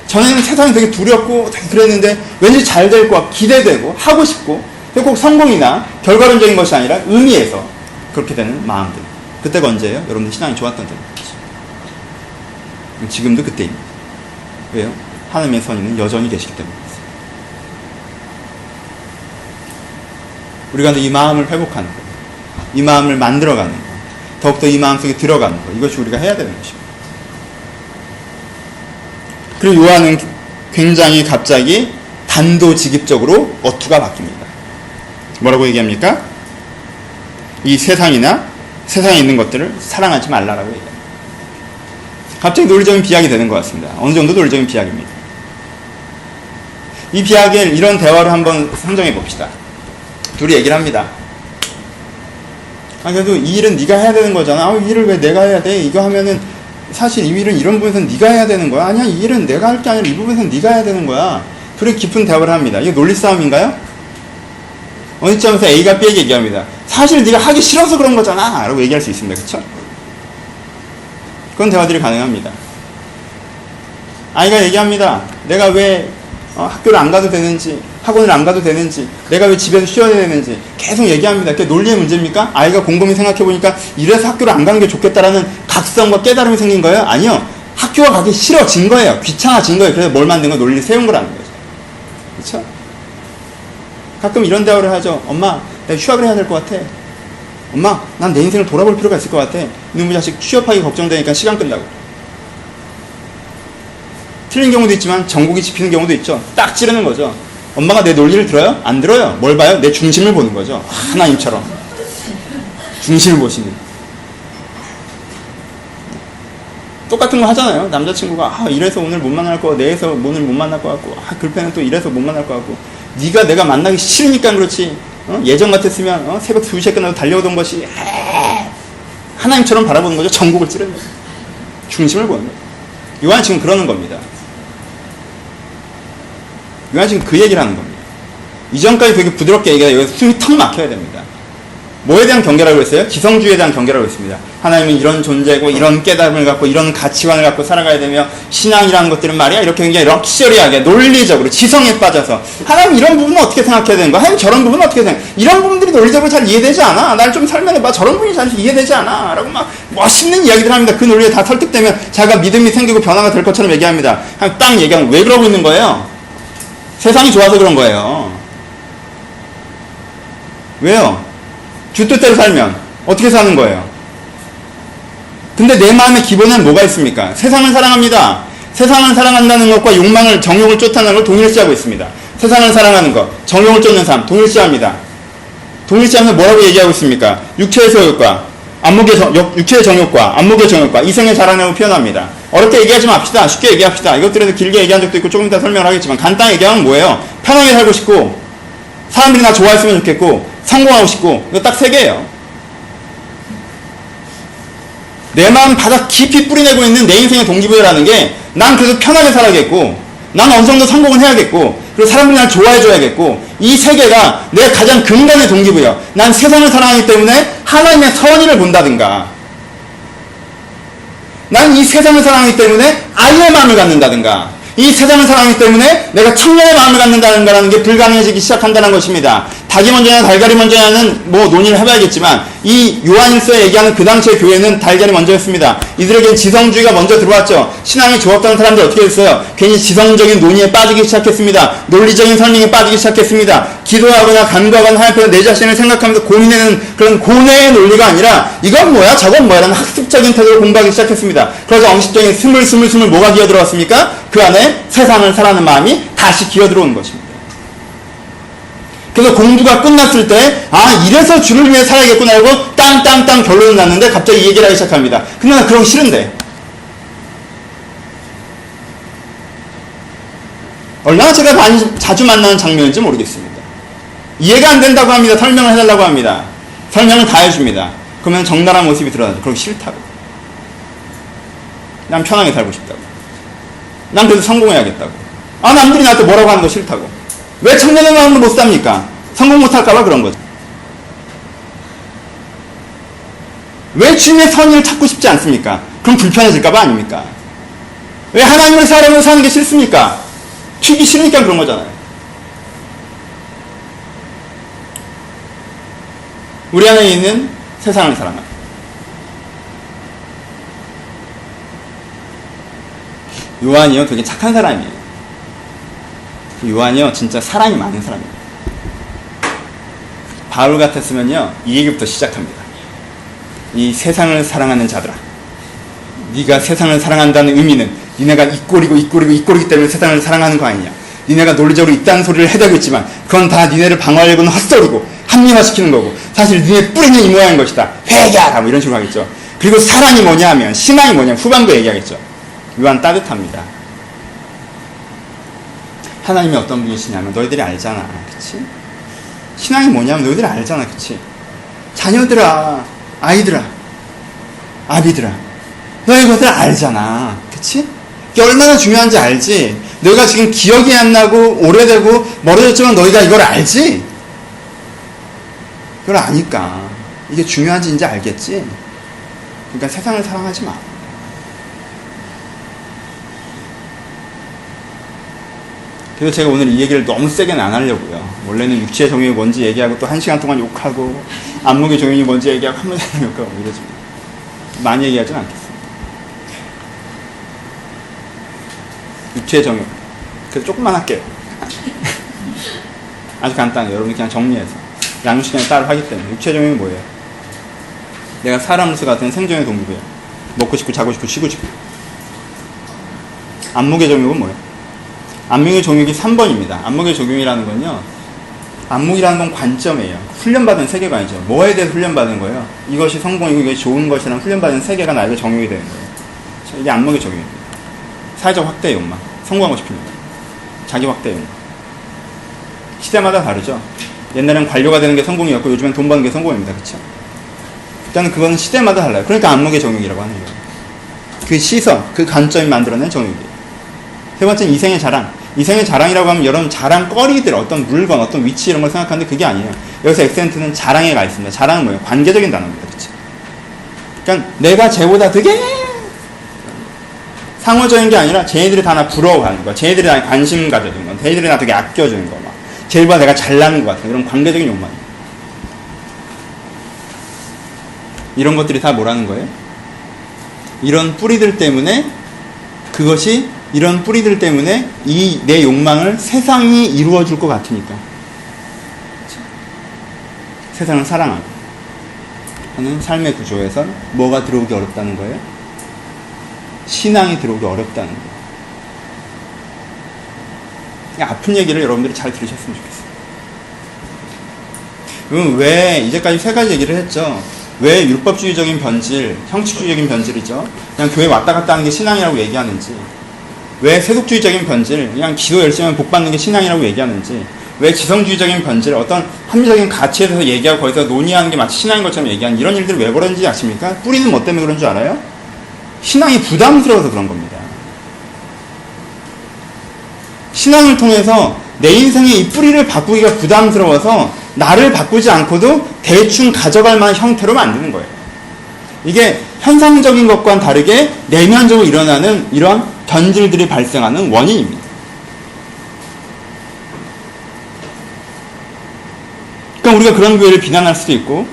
전에는 세상이 되게 두렵고 되게 그랬는데 왠지 잘 될 것 같고 기대되고 하고 싶고, 꼭 성공이나 결과론적인 것이 아니라 의미에서 그렇게 되는 마음들. 그때가 언제예요? 여러분들 신앙이 좋았던 때입니다. 지금도 그때입니다. 왜요? 하나님의 선의는 여전히 계시기 때문입니다. 우리가 이 마음을 회복하는 것, 이 마음을 만들어가는 것, 더욱더 이 마음 속에 들어가는 것, 이것이 우리가 해야 되는 것입니다. 그리고 요한은 굉장히 갑자기 단도직입적으로 어투가 바뀝니다. 뭐라고 얘기합니까? 이 세상이나 세상에 있는 것들을 사랑하지 말라라고 얘기합니다. 갑자기 논리적인 비약이 되는 것 같습니다. 어느 정도 논리적인 비약입니다. 이 비약을 이런 대화를 한번 상정해 봅시다. 둘이 얘기를 합니다. 그래도 이 일은 네가 해야 되는 거잖아. 이 일을 왜 내가 해야 돼? 이거 하면은 사실 이 일은 이런 부분에서는 네가 해야 되는 거야. 아니야, 이 일은 내가 할 게 아니라 이 부분에서는 네가 해야 되는 거야. 둘이 깊은 대화를 합니다. 이게 논리 싸움인가요? 어느 점에서 A가 B에게 얘기합니다. 사실 네가 하기 싫어서 그런 거잖아 라고 얘기할 수 있습니다. 그쵸? 그런 대화들이 가능합니다. 아이가 얘기합니다. 내가 왜 학교를 안 가도 되는지, 학원을 안 가도 되는지, 내가 왜 집에서 쉬어야 되는지 계속 얘기합니다. 그게 논리의 문제입니까? 아이가 곰곰이 생각해보니까 이래서 학교를 안 가는 게 좋겠다라는 각성과 깨달음이 생긴 거예요? 아니요. 학교가 가기 싫어진 거예요. 귀찮아진 거예요. 그래서 뭘 만든 거? 논리를 세운 거라는 거죠. 그렇죠? 가끔 이런 대화를 하죠. 엄마, 내가 휴학을 해야 될 것 같아. 엄마, 난 내 인생을 돌아볼 필요가 있을 것 같아. 이놈의 자식 취업하기 걱정되니까 시간 끈다고. 틀린 경우도 있지만 전곡이 짚히는 경우도 있죠. 딱 찌르는 거죠. 엄마가 내 논리를 들어요? 안 들어요. 뭘 봐요? 내 중심을 보는 거죠. 하나님처럼. 중심을 보시는. 똑같은 거 하잖아요. 남자친구가 이래서 오늘 못 만날 거 같고, 내에서 오늘 못 만날 것 같고, 글패는 또 이래서 못 만날 것 같고, 네가 내가 만나기 싫으니까 그렇지. 예전 같았으면 새벽 2시에 끝나고 달려오던 것이 하나님처럼 바라보는 거죠. 전곡을 찌르는 거죠. 중심을 보는 거죠. 요한이 지금 그러는 겁니다. 요한이 지금 그 얘기를 하는 겁니다. 이전까지 되게 부드럽게 얘기하다 여기서 숨이 턱 막혀야 됩니다. 뭐에 대한 경계라고 했어요? 지성주의에 대한 경계라고 했습니다. 하나님은 이런 존재고 이런 깨달음을 갖고 이런 가치관을 갖고 살아가야 되며 신앙이라는 것들은 말이야 이렇게 굉장히 럭셔리하게 논리적으로 지성에 빠져서 하나님 이런 부분은 어떻게 생각해야 되는 거야? 하나님 저런 부분은 어떻게 생각해? 이런 부분들이 논리적으로 잘 이해되지 않아. 날 좀 설명해봐. 저런 부분이 잘 이해되지 않아. 라고 막 멋있는 이야기들 합니다. 그 논리에 다 설득되면 자기가 믿음이 생기고 변화가 될 것처럼 얘기합니다. 그냥 딱 얘기하면 왜 그러고 있는 거예요? 세상이 좋아서 그런 거예요. 왜요? 주 뜻대로 살면 어떻게 사는 거예요? 근데 내 마음의 기본에는 뭐가 있습니까? 세상을 사랑합니다. 세상을 사랑한다는 것과 욕망을, 정욕을 쫓아내는 걸 동일시하고 있습니다. 세상을 사랑하는 것, 정욕을 쫓는 삶, 동일시합니다. 동일시하면서 뭐라고 얘기하고 있습니까? 육체의 소욕과, 육체의 정욕과, 안목의 정욕과, 이생의 자랑이라고 표현합니다. 어렵게 얘기하지 맙시다. 쉽게 얘기합시다. 이것들에서 길게 얘기한 적도 있고 조금 이따 설명을 하겠지만, 간단히 얘기하면 뭐예요? 편하게 살고 싶고, 사람들이 나 좋아했으면 좋겠고, 성공하고 싶고, 이거 딱 세 개예요. 내 마음 바닥 깊이 뿌리내고 있는 내 인생의 동기부여라는 게, 난 그래서 편하게 살아야겠고, 난 어느 정도 성공을 해야겠고, 그리고 사람들이 날 좋아해줘야겠고, 이 세 개가 내 가장 근간의 동기부여. 난 세상을 사랑하기 때문에 하나님의 선의를 본다든가, 난 이 세상을 사랑하기 때문에 아이의 마음을 갖는다든가, 이 세상을 사랑하기 때문에 내가 청년의 마음을 갖는다는 거라는 게 불가능해지기 시작한다는 것입니다. 닭이 먼저냐 달걀이 먼저냐는 뭐 논의를 해봐야겠지만 이 요한일서에 얘기하는 그 당시의 교회는 달걀이 먼저였습니다. 이들에겐 지성주의가 먼저 들어왔죠. 신앙이 좋았던 사람들 어떻게 됐어요? 괜히 지성적인 논의에 빠지기 시작했습니다. 논리적인 설명에 빠지기 시작했습니다. 기도하거나 간구하거나 하나님께서 내 자신을 생각하면서 고민하는 그런 고뇌의 논리가 아니라 이건 뭐야 저건 뭐야 라는 학습적인 태도로 공부하기 시작했습니다. 그래서 엄식적인 스물스물 뭐가 기어들어왔습니까? 그 안에 세상을 사랑하는 마음이 다시 기어들어오는 것입니다. 그래서 공부가 끝났을 때 이래서 주를 위해 살아야겠구나 하고 땅땅땅 결론이 났는데 갑자기 이 얘기를 하기 시작합니다. 근데 나 그러기 싫은데. 얼마나 제가 자주 만나는 장면인지 모르겠습니다. 이해가 안 된다고 합니다. 설명을 해달라고 합니다. 설명을 다 해줍니다. 그러면 적나라한 모습이 드러나죠. 그러기 싫다고. 난 편하게 살고 싶다고. 난 그래도 성공해야겠다고. 남들이 나한테 뭐라고 하는 거 싫다고. 왜 청년의 마음으로 못 삽니까? 성공 못할까봐 그런 거죠. 왜 주님의 선의를 찾고 싶지 않습니까? 그럼 불편해질까봐 아닙니까? 왜 하나님을 사랑으로 사는 게 싫습니까? 튀기 싫으니까 그런 거잖아요. 우리 안에 있는 세상을 사랑합니다. 요한이요 되게 착한 사람이에요. 요한이요 진짜 사랑이 많은 사람입니다. 바울 같았으면요 이 얘기부터 시작합니다. 이 세상을 사랑하는 자들아, 네가 세상을 사랑한다는 의미는 니네가 이 꼴이기 때문에 세상을 사랑하는 거 아니냐. 니네가 논리적으로 있다는 소리를 해대고 있지만 그건 다 니네를 방어하려고는 헛소리고 합리화시키는 거고 사실 니네 뿌리는 이 모양인 것이다. 회개하라 뭐 이런 식으로 하겠죠. 그리고 사랑이 뭐냐 하면 신앙이 뭐냐 후반부에 얘기하겠죠. 요한 따뜻합니다. 하나님이 어떤 분이시냐면 너희들이 알잖아. 그치? 신앙이 뭐냐면 너희들이 알잖아. 그치? 자녀들아, 아이들아, 아비들아, 너희 그것들 알잖아. 그치? 이게 얼마나 중요한지 알지? 너희가 지금 기억이 안 나고 오래되고 멀어졌지만 너희가 이걸 알지? 그걸 아니까 이게 중요한지 이제 알겠지? 그러니까 세상을 사랑하지 마. 그래서 제가 오늘 이 얘기를 너무 세게는 안 하려고요. 원래는 육체의 정욕이 뭔지 얘기하고 또 1시간 동안 욕하고 안목의 정욕이 뭔지 얘기하고 한 문장 욕하고 이러죠. 많이 얘기하진 않겠습니다. 육체의 정욕. 그래서 조금만 할게요. 아주 간단해요. 여러분이 그냥 정리해서. 양육 시간에 따로 하기 때문에. 육체의 정욕이 뭐예요? 내가 사람으로서 같은 생존의 동기부여. 먹고 싶고 자고 싶고 쉬고 싶고. 안목의 정욕은 뭐예요? 안목의 정욕이 3번입니다. 안목의 정욕이라는 건요. 안목이라는 건 관점이에요. 훈련받은 세계관이죠. 뭐에 대해서 훈련받은 거예요? 이것이 성공이고 이것이 좋은 것이라는 훈련받은 세계가 나에게 정욕이 되는 거예요. 이게 안목의 정욕입니다. 사회적 확대의 욕망. 성공하고 싶은 욕망. 자기 확대의 욕망. 시대마다 다르죠. 옛날엔 관료가 되는 게 성공이었고 요즘엔 돈 버는 게 성공입니다. 그렇죠? 일단 그건 시대마다 달라요. 그러니까 안목의 정욕이라고 하는 거예요. 그 시선, 그 관점이 만들어낸 정욕이에요. 세 번째는 이생의 자랑. 이생의 자랑이라고 하면 여러분 자랑거리들, 어떤 물건, 어떤 위치 이런 걸 생각하는데 그게 아니에요. 여기서 액센트는 자랑에 가 있습니다. 자랑은 뭐예요? 관계적인 단어입니다. 그렇죠? 그러니까 내가 쟤보다 되게 상호적인 게 아니라 쟤네들이 다 나 부러워하는 거, 쟤네들이 나 관심 가져주는 거, 쟤네들이 나 되게 아껴주는 거, 막 쟤보다 내가 잘나는 것 같은 이런 관계적인 욕망이에요. 이런 것들이 다 뭐라는 거예요? 이런 뿌리들 때문에 이런 뿌리들 때문에 이 내 욕망을 세상이 이루어줄 것 같으니까. 세상을 사랑하고 하는 삶의 구조에서 뭐가 들어오기 어렵다는 거예요? 신앙이 들어오기 어렵다는 거예요. 아픈 얘기를 여러분들이 잘 들으셨으면 좋겠어요. 그럼 왜 이제까지 세 가지 얘기를 했죠? 왜 율법주의적인 변질, 형식주의적인 변질이죠? 그냥 교회 왔다 갔다 하는 게 신앙이라고 얘기하는지, 왜 세속주의적인 변질, 그냥 기도 열심히 하면 복 받는 게 신앙이라고 얘기하는지, 왜 지성주의적인 변질, 어떤 합리적인 가치에 대해서 얘기하고 거기서 논의하는 게 마치 신앙인 것처럼 얘기하는 이런 일들을 왜 벌어지는지 아십니까? 뿌리는 뭐 때문에 그런 줄 알아요? 신앙이 부담스러워서 그런 겁니다. 신앙을 통해서 내 인생의 이 뿌리를 바꾸기가 부담스러워서 나를 바꾸지 않고도 대충 가져갈 만한 형태로 만드는 거예요. 이게 현상적인 것과는 다르게 내면적으로 일어나는 이런 변질들이 발생하는 원인입니다. 그러니까 우리가 그런 교회를 비난할 수도 있고,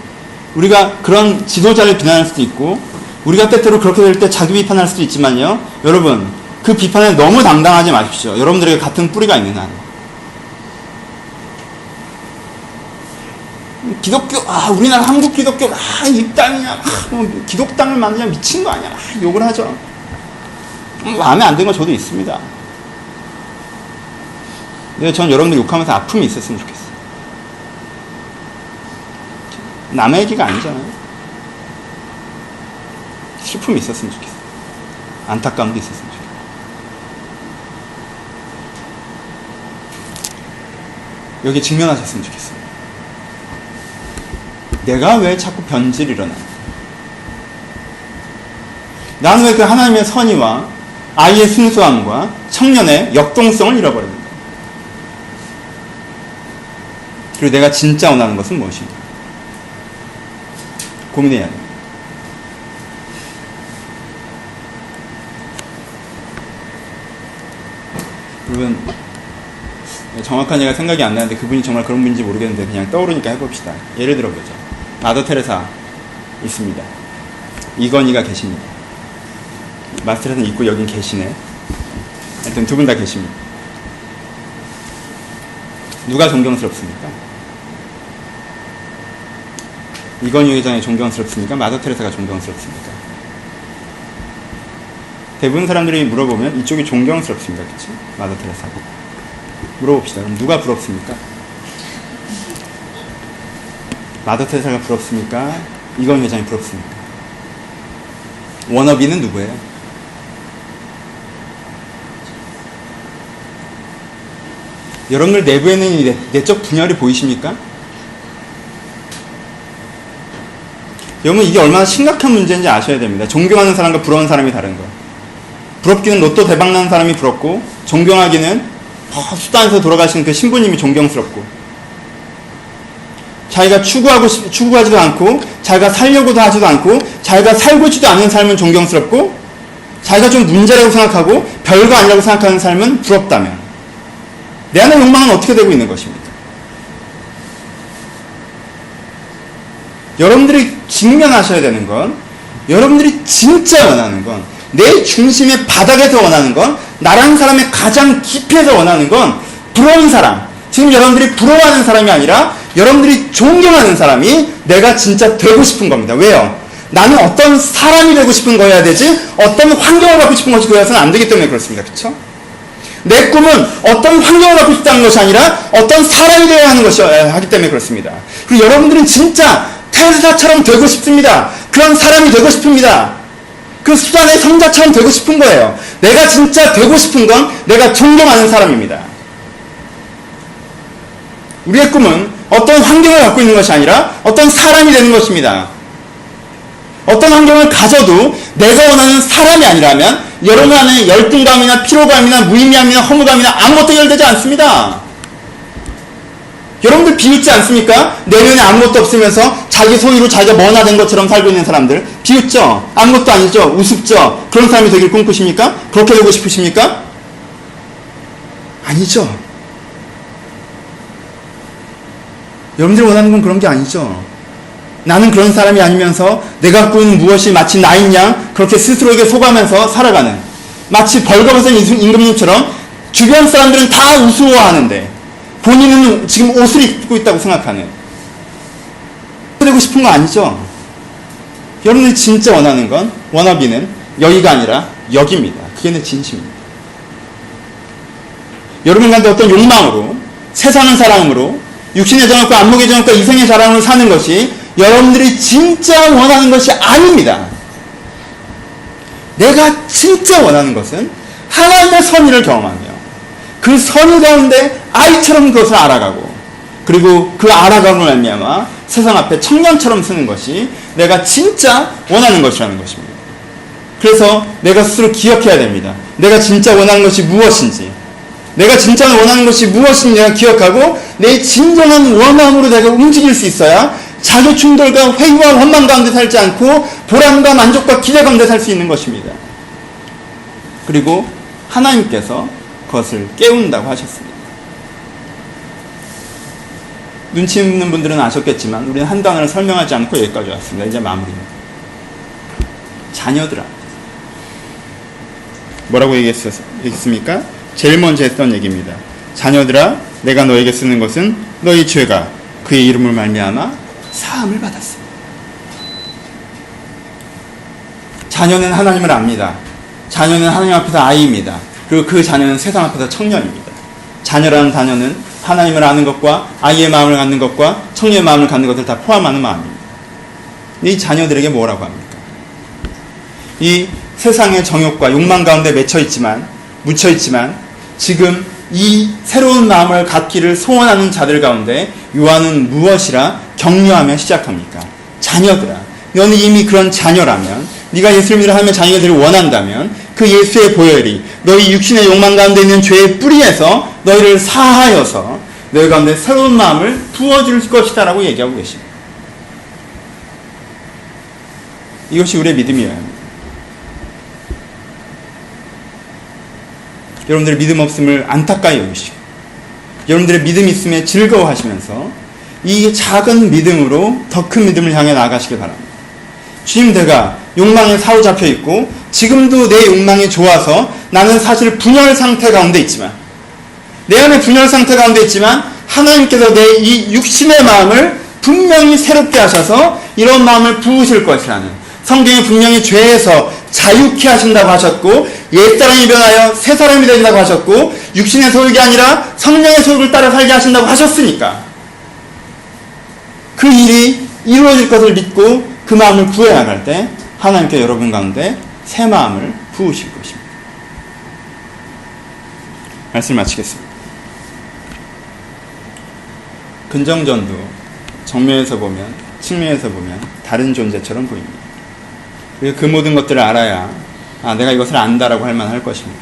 우리가 그런 지도자를 비난할 수도 있고, 우리가 때때로 그렇게 될 때 자기 비판할 수도 있지만요. 여러분, 그 비판에 너무 당당하지 마십시오. 여러분들에게 같은 뿌리가 있는 한. 기독교, 우리나라 한국 기독교, 입당이냐, 기독당을 만드냐, 미친 거 아니야, 욕을 하죠. 마음에 안 드는 건 저도 있습니다. 근데 전 여러분들 욕하면서 아픔이 있었으면 좋겠어요. 남의 얘기가 아니잖아요. 슬픔이 있었으면 좋겠어요. 안타까움도 있었으면 좋겠어요. 여기 직면하셨으면 좋겠어요. 내가 왜 자꾸 변질이 일어나? 나는 왜 그 하나님의 선의와 아이의 순수함과 청년의 역동성을 잃어버립니다. 그리고 내가 진짜 원하는 것은 무엇인가? 고민해야 돼요. 여러분, 정확한 얘가 생각이 안 나는데 그분이 정말 그런 분인지 모르겠는데 그냥 떠오르니까 해봅시다. 예를 들어보죠. 마더 테레사 있습니다. 이건희가 계십니다. 마더 테레사는 있고 여긴 계시네. 하여튼 두 분 다 계십니다. 누가 존경스럽습니까? 이건희 회장이 존경스럽습니까? 마더 테레사가 존경스럽습니까? 대부분 사람들이 물어보면 이쪽이 존경스럽습니다. 그치? 마더 테레사고. 물어봅시다. 그럼 누가 부럽습니까? 마더 테레사가 부럽습니까? 이건희 회장이 부럽습니까? 워너비는 누구예요? 여러분들 내부에 있는 이 내적 분열이 보이십니까? 여러분 이게 얼마나 심각한 문제인지 아셔야 됩니다. 존경하는 사람과 부러운 사람이 다른 거예요. 부럽기는 로또 대박나는 사람이 부럽고, 존경하기는 수단에서 돌아가신 그 신부님이 존경스럽고, 자기가 추구하지도 않고, 자기가 살려고도 하지도 않고, 자기가 살고 있지도 않은 삶은 존경스럽고, 자기가 좀 문제라고 생각하고 별거 아니라고 생각하는 삶은 부럽다면, 내 안의 욕망은 어떻게 되고 있는 것입니까? 여러분들이 직면하셔야 되는 건, 여러분들이 진짜 원하는 건, 내 중심의 바닥에서 원하는 건, 나라는 사람의 가장 깊이에서 원하는 건 부러운 사람, 지금 여러분들이 부러워하는 사람이 아니라 여러분들이 존경하는 사람이 내가 진짜 되고 싶은 겁니다. 왜요? 나는 어떤 사람이 되고 싶은 거여야 되지 어떤 환경을 갖고 싶은 것이 되어서는 안 되기 때문에 그렇습니다. 그렇죠? 내 꿈은 어떤 환경을 갖고 싶다는 것이 아니라 어떤 사람이 되어야 하는 것이어야 하기 때문에 그렇습니다. 그리고 여러분들은 진짜 테슬라처럼 되고 싶습니다. 그런 사람이 되고 싶습니다. 그 수단의 성자처럼 되고 싶은 거예요. 내가 진짜 되고 싶은 건 내가 존경하는 사람입니다. 우리의 꿈은 어떤 환경을 갖고 있는 것이 아니라 어떤 사람이 되는 것입니다. 어떤 환경을 가져도 내가 원하는 사람이 아니라면 여러분 안에 열등감이나 피로감이나 무의미함이나 허무감이나 아무것도 해결되지 않습니다. 여러분들 비웃지 않습니까? 내면에 아무것도 없으면서 자기 소유로 자기가 뭐나 된 것처럼 살고 있는 사람들 비웃죠? 아무것도 아니죠? 우습죠? 그런 사람이 되길 꿈꾸십니까? 그렇게 되고 싶으십니까? 아니죠. 여러분들이 원하는 건 그런 게 아니죠. 나는 그런 사람이 아니면서 내가 갖고 있는 무엇이 마치 나인 양 그렇게 스스로에게 속아면서 살아가는, 마치 벌거벗은 임금님처럼 주변 사람들은 다 우스워하는데 본인은 지금 옷을 입고 있다고 생각하는, 되고 싶은 거 아니죠. 여러분들이 진짜 원하는 건, 워너비는 여기가 아니라 여기입니다. 그게 내 진심입니다. 여러분 가운데 어떤 욕망으로, 세상의 사랑으로, 육신의 정욕과 안목의 정욕과 이성의 자랑으로 사는 것이 여러분들이 진짜 원하는 것이 아닙니다. 내가 진짜 원하는 것은 하나님의 선의를 경험하며 그 선의 가운데 아이처럼 그것을 알아가고, 그리고 그 알아감으로 말미암아 세상 앞에 청년처럼 쓰는 것이 내가 진짜 원하는 것이라는 것입니다. 그래서 내가 스스로 기억해야 됩니다. 내가 진짜 원하는 것이 무엇인지, 내가 진짜 원하는 것이 무엇인지 내가 기억하고 내 진정한 원함으로 내가 움직일 수 있어야 자기 충돌과 회의와 원망 가운데 살지 않고 보람과 만족과 기대 가운데 살 수 있는 것입니다. 그리고 하나님께서 그것을 깨운다고 하셨습니다. 눈치 있는 분들은 아셨겠지만 우리는 한 단어를 설명하지 않고 여기까지 왔습니다. 이제 마무리입니다. 자녀들아. 뭐라고 얘기했습니까? 제일 먼저 했던 얘기입니다. 자녀들아, 내가 너에게 쓰는 것은 너희 죄가 그의 이름을 말미암아 사함을 받았습니다. 자녀는 하나님을 압니다. 자녀는 하나님 앞에서 아이입니다. 그리고 그 자녀는 세상 앞에서 청년입니다. 자녀라는 단어는 하나님을 아는 것과 아이의 마음을 갖는 것과 청년의 마음을 갖는 것을 다 포함하는 마음입니다. 이 자녀들에게 뭐라고 합니까? 이 세상의 정욕과 욕망 가운데 묻혀있지만 지금 이 새로운 마음을 갖기를 소원하는 자들 가운데 요한은 무엇이라 격려하며 시작합니까? 자녀들아, 너는 이미 그런 자녀라면, 네가 예수를 믿어 하나님의 자녀가 되기를 원한다면 그 예수의 보혈이 너희 육신의 욕망 가운데 있는 죄의 뿌리에서 너희를 사하여서 너희 가운데 새로운 마음을 부어줄 것이다 라고 얘기하고 계십니다. 이것이 우리의 믿음이어야 합니다. 여러분들의 믿음 없음을 안타까이 여기시고 여러분들의 믿음 있음에 즐거워하시면서 이 작은 믿음으로 더 큰 믿음을 향해 나아가시길 바랍니다. 주님, 내가 욕망에 사로잡혀 있고 지금도 내 욕망이 좋아서 나는 사실 분열 상태 가운데 있지만, 내 안에 분열 상태 가운데 있지만 하나님께서 내 이 육신의 마음을 분명히 새롭게 하셔서 이런 마음을 부으실 것이라는, 성경에 분명히 죄에서 자유케 하신다고 하셨고 옛사람이 변하여 새사람이 된다고 하셨고 육신의 소욕이 아니라 성령의 소욕을 따라 살게 하신다고 하셨으니까 그 일이 이루어질 것을 믿고 그 마음을 구해 나갈 때 하나님께 여러분 가운데 새 마음을 부으실 것입니다. 말씀 마치겠습니다. 근정전도 정면에서 보면 측면에서 보면 다른 존재처럼 보입니다. 그 모든 것들을 알아야 내가 이것을 안다라고 할 만할 것입니다.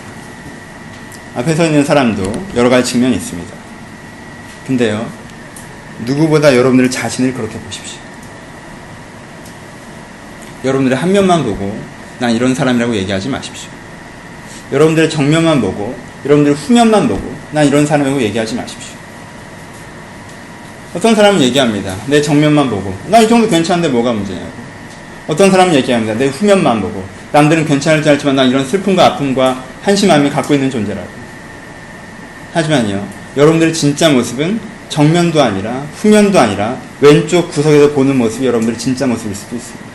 앞에 서 있는 사람도 여러 가지 측면이 있습니다. 근데요, 누구보다 여러분들 자신을 그렇게 보십시오. 여러분들의 한 면만 보고 난 이런 사람이라고 얘기하지 마십시오. 여러분들의 정면만 보고 여러분들 후면만 보고 난 이런 사람이라고 얘기하지 마십시오. 어떤 사람은 얘기합니다. 내 정면만 보고 나 이 정도 괜찮은데 뭐가 문제냐고. 어떤 사람은 얘기합니다. 내 후면만 보고 남들은 괜찮을지 알지만 난 이런 슬픔과 아픔과 한심함이 갖고 있는 존재라고. 하지만요, 여러분들의 진짜 모습은 정면도 아니라 후면도 아니라 왼쪽 구석에서 보는 모습이 여러분들의 진짜 모습일 수도 있습니다.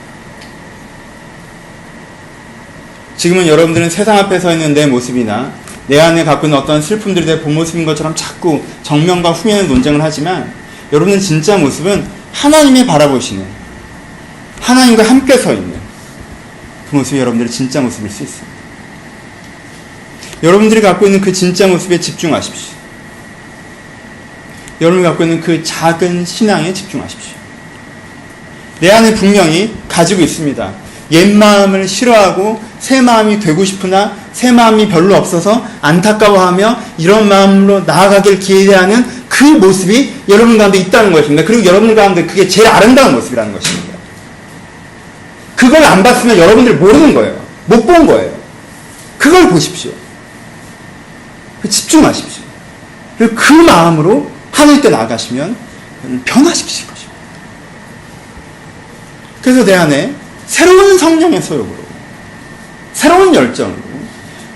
지금은 여러분들은 세상 앞에 서 있는 내 모습이나 내 안에 갖고 있는 어떤 슬픔들이 내 본 모습인 것처럼 자꾸 정면과 후면의 논쟁을 하지만 여러분의 진짜 모습은 하나님이 바라보시는, 하나님과 함께 서 있는 그 모습이 여러분들의 진짜 모습일 수 있습니다. 여러분들이 갖고 있는 그 진짜 모습에 집중하십시오. 여러분이 갖고 있는 그 작은 신앙에 집중하십시오. 내 안에 분명히 가지고 있습니다. 옛 마음을 싫어하고 새 마음이 되고 싶으나 새 마음이 별로 없어서 안타까워하며 이런 마음으로 나아가길 기대하는 그 모습이 여러분 가운데 있다는 것입니다. 그리고 여러분 가운데 그게 제일 아름다운 모습이라는 것입니다. 그걸 안 봤으면 여러분들이 모르는 거예요. 못 본 거예요. 그걸 보십시오. 집중하십시오. 그리고 그 마음으로 하늘께 나아가시면 변화시키실 것입니다. 그래서 내 안에 새로운 성령의 소욕으로, 새로운 열정으로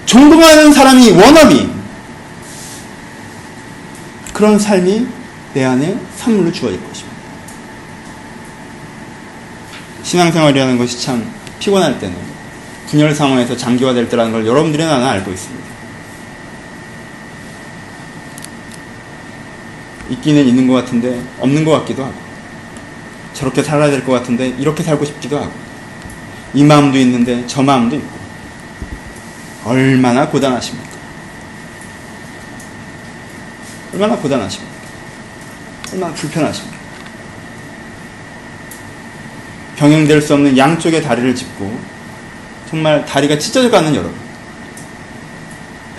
존경하는 사람이 워너비 그런 삶이 내 안에 선물로 주어질 것입니다. 신앙생활이라는 것이 참 피곤할 때는 분열 상황에서 장기화될 때라는 걸 여러분들이 나는 알고 있습니다. 있기는 있는 것 같은데 없는 것 같기도 하고, 저렇게 살아야 될 것 같은데 이렇게 살고 싶기도 하고, 이 마음도 있는데 저 마음도 있고, 얼마나 고단하십니까? 얼마나 고단하십니까? 얼마나 불편하십니까? 병행될 수 없는 양쪽의 다리를 짚고 정말 다리가 찢어져 가는 여러분,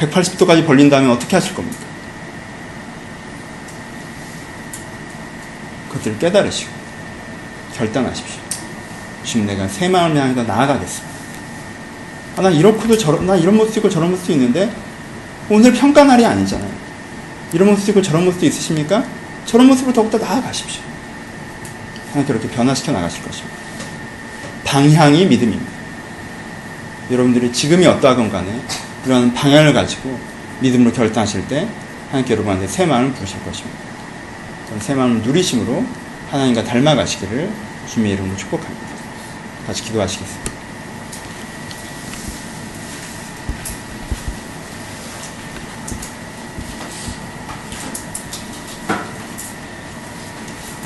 180도까지 벌린다면 어떻게 하실 겁니까? 그것들을 깨달으시고 결단하십시오. 지금 내가 새 마음을 향해서 나아가겠습니다. 난 이렇고도 난 이런 모습도 있고 저런 모습도 있는데 오늘 평가 날이 아니잖아요. 이런 모습도 있고 저런 모습도 있으십니까? 저런 모습으로 더욱더 나아가십시오. 하나님 그렇게 변화시켜 나가실 것입니다. 방향이 믿음입니다. 여러분들이 지금이 어떠하건 간에 그런 방향을 가지고 믿음으로 결단하실 때 하나님께 여러분한테 새 마음을 부으실 것입니다. 새 마음을 누리심으로 하나님과 닮아가시기를 주님의 이름으로 축복합니다. 같이 기도하시겠습니다.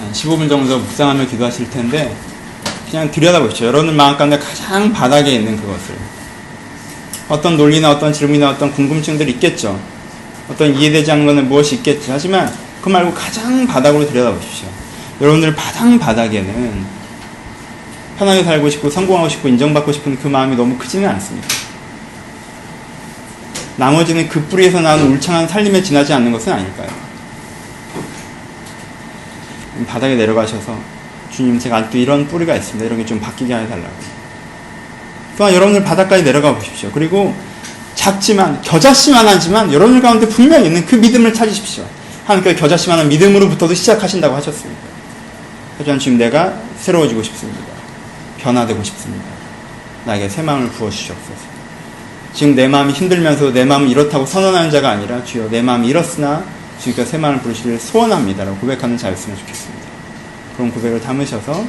한 15분 정도 묵상하며 기도하실 텐데 그냥 들여다보십시오. 여러분들 마음 가운데 가장 바닥에 있는 그것을, 어떤 논리나 어떤 질문이나 어떤 궁금증들이 있겠죠. 어떤 이해되지 않는 것은 무엇이 있겠죠. 하지만 그 말고 가장 바닥으로 들여다보십시오. 여러분들 바닥에는 편하게 살고 싶고 성공하고 싶고 인정받고 싶은 그 마음이 너무 크지는 않습니다. 나머지는 그 뿌리에서 나는 울창한 살림에 지나지 않는 것은 아닐까요? 바닥에 내려가셔서 주님, 제가 아직도 이런 뿌리가 있습니다. 이런 게 좀 바뀌게 해달라고. 또한 여러분들 바닥까지 내려가 보십시오. 그리고 작지만 겨자씨만하지만 여러분들 가운데 분명히 있는 그 믿음을 찾으십시오. 하나님께서 겨자씨만한 믿음으로부터도 시작하신다고 하셨습니다. 하지만 지금 내가 새로워지고 싶습니다. 변화되고 싶습니다. 나에게 새 마음을 부어주시옵소서. 지금 내 마음이 힘들면서 내 마음은 이렇다고 선언하는 자가 아니라 주여 내 마음이 이렇으나 주님께서 새 마음을 부르시기를 소원합니다 라고 고백하는 자였으면 좋겠습니다. 그런 고백을 담으셔서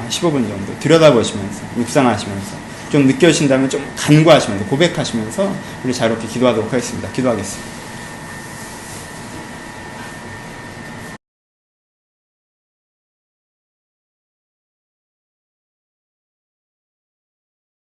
15분 정도 들여다보시면서 묵상하시면서 좀 느껴지신다면 좀 간구하시면서 고백하시면서 우리 자유롭게 기도하도록 하겠습니다. 기도하겠습니다.